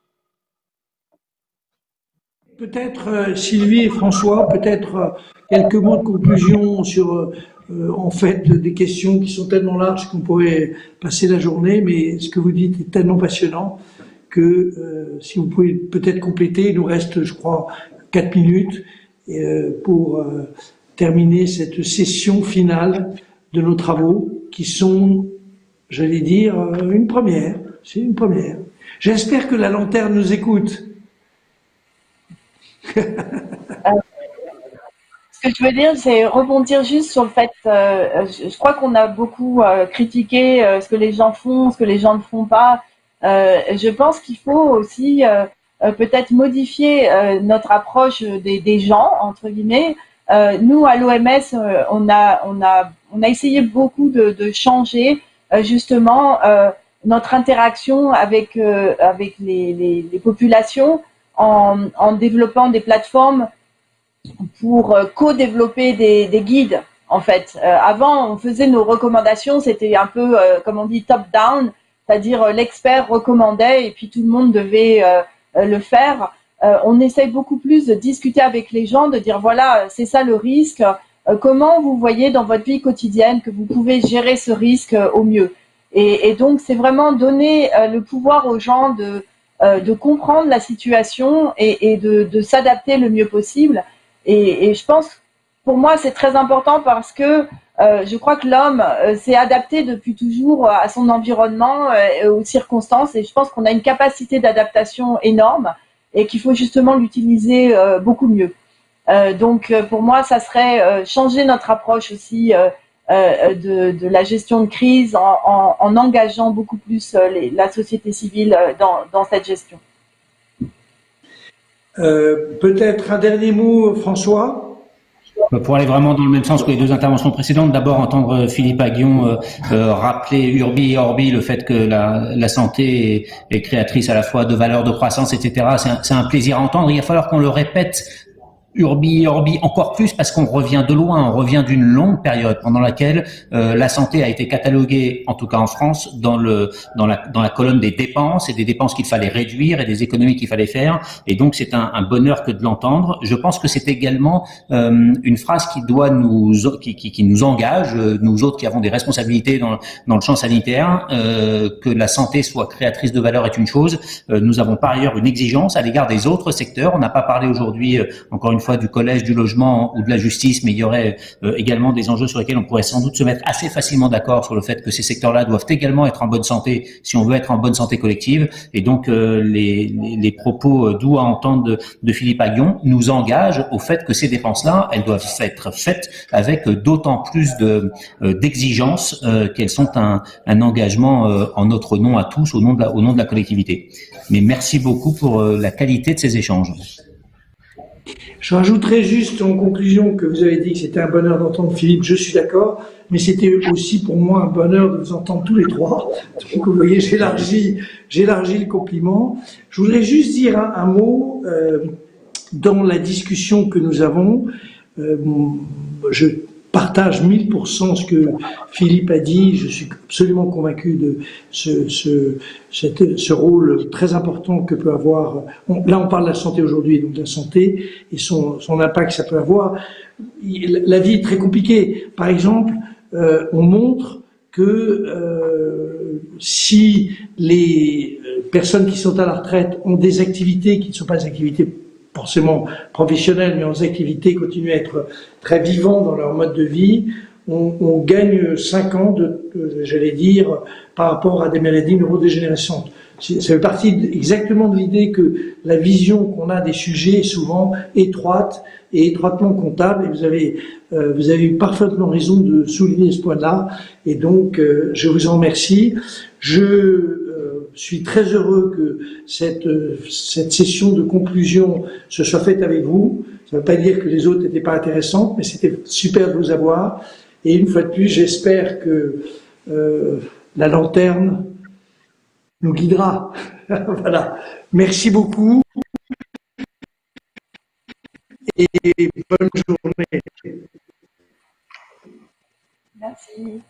Peut-être Sylvie et François, peut-être quelques mots de conclusion sur en fait des questions qui sont tellement larges qu'on pourrait passer la journée, mais ce que vous dites est tellement passionnant que si vous pouvez peut-être compléter, il nous reste, je crois, 4 minutes pour terminer cette session finale de nos travaux qui sont, j'allais dire, une première. C'est une première. J'espère que la lanterne nous écoute. Ce que je veux dire, c'est rebondir juste sur le fait, je crois qu'on a beaucoup critiqué ce que les gens font, ce que les gens ne font pas. Je pense qu'il faut aussi peut-être modifier notre approche des gens, entre guillemets. Nous, à l'OMS, on a essayé beaucoup de changer justement notre interaction avec les populations en développant des plateformes pour co-développer des guides. En fait, avant, on faisait nos recommandations, c'était un peu, comme on dit, top-down, c'est-à-dire l'expert recommandait et puis tout le monde devait le faire. On essaye beaucoup plus de discuter avec les gens, de dire voilà, c'est ça le risque. Comment vous voyez dans votre vie quotidienne que vous pouvez gérer ce risque au mieux. Et donc, c'est vraiment donner le pouvoir aux gens de comprendre la situation et de s'adapter le mieux possible. Et je pense, pour moi, c'est très important parce que je crois que l'homme s'est adapté depuis toujours à son environnement et aux circonstances. Et je pense qu'on a une capacité d'adaptation énorme et qu'il faut justement l'utiliser beaucoup mieux. Donc, pour moi, ça serait changer notre approche aussi de la gestion de crise en engageant beaucoup plus la société civile dans cette gestion. Peut-être un dernier mot, François? Pour aller vraiment dans le même sens que les deux interventions précédentes, d'abord entendre Philippe Aghion rappeler Urbi et Orbi le fait que la santé est créatrice à la fois de valeurs, de croissance, etc. C'est un plaisir à entendre. Il va falloir qu'on le répète Urbi et Orbi encore plus parce qu'on revient de loin, on revient d'une longue période pendant laquelle la santé a été cataloguée, en tout cas en France, dans la colonne des dépenses et des dépenses qu'il fallait réduire et des économies qu'il fallait faire. Et donc c'est un bonheur que de l'entendre. Je pense que c'est également une phrase qui doit qui nous engage, nous autres qui avons des responsabilités dans le champ sanitaire, que la santé soit créatrice de valeur est une chose. Nous avons par ailleurs une exigence à l'égard des autres secteurs. On n'a pas parlé aujourd'hui, encore une fois, du collège, du logement ou de la justice, mais il y aurait également des enjeux sur lesquels on pourrait sans doute se mettre assez facilement d'accord sur le fait que ces secteurs-là doivent également être en bonne santé si on veut être en bonne santé collective. Et donc les propos doux à entendre de Philippe Aghion nous engagent au fait que ces dépenses-là, elles doivent être faites avec d'autant plus d'exigences qu'elles sont un engagement en notre nom à tous, au nom de la collectivité. Mais merci beaucoup pour la qualité de ces échanges. Je rajouterai juste en conclusion que vous avez dit que c'était un bonheur d'entendre Philippe, je suis d'accord, mais c'était aussi pour moi un bonheur de vous entendre tous les trois. Donc vous voyez, j'élargis le compliment. Je voudrais juste dire un mot dans la discussion que nous avons. Je partage 1000% ce que Philippe a dit. Je suis absolument convaincu de ce rôle très important que peut avoir. Là, on parle de la santé aujourd'hui, donc de la santé et son impact que ça peut avoir. La vie est très compliquée. Par exemple, on montre que si les personnes qui sont à la retraite ont des activités qui ne sont pas des activités forcément professionnels, mais en activité, continuent à être très vivants dans leur mode de vie. On gagne 5 ans, j'allais dire, par rapport à des maladies neurodégénérescentes. Ça fait partie exactement de l'idée que la vision qu'on a des sujets est souvent étroite et étroitement comptable. Et vous avez eu parfaitement raison de souligner ce point-là. Et donc, je vous en remercie. Je suis très heureux que cette session de conclusion se soit faite avec vous. Ça ne veut pas dire que les autres n'étaient pas intéressantes, mais c'était super de vous avoir. Et une fois de plus, j'espère que la lanterne nous guidera. Voilà. Merci beaucoup et bonne journée. Merci.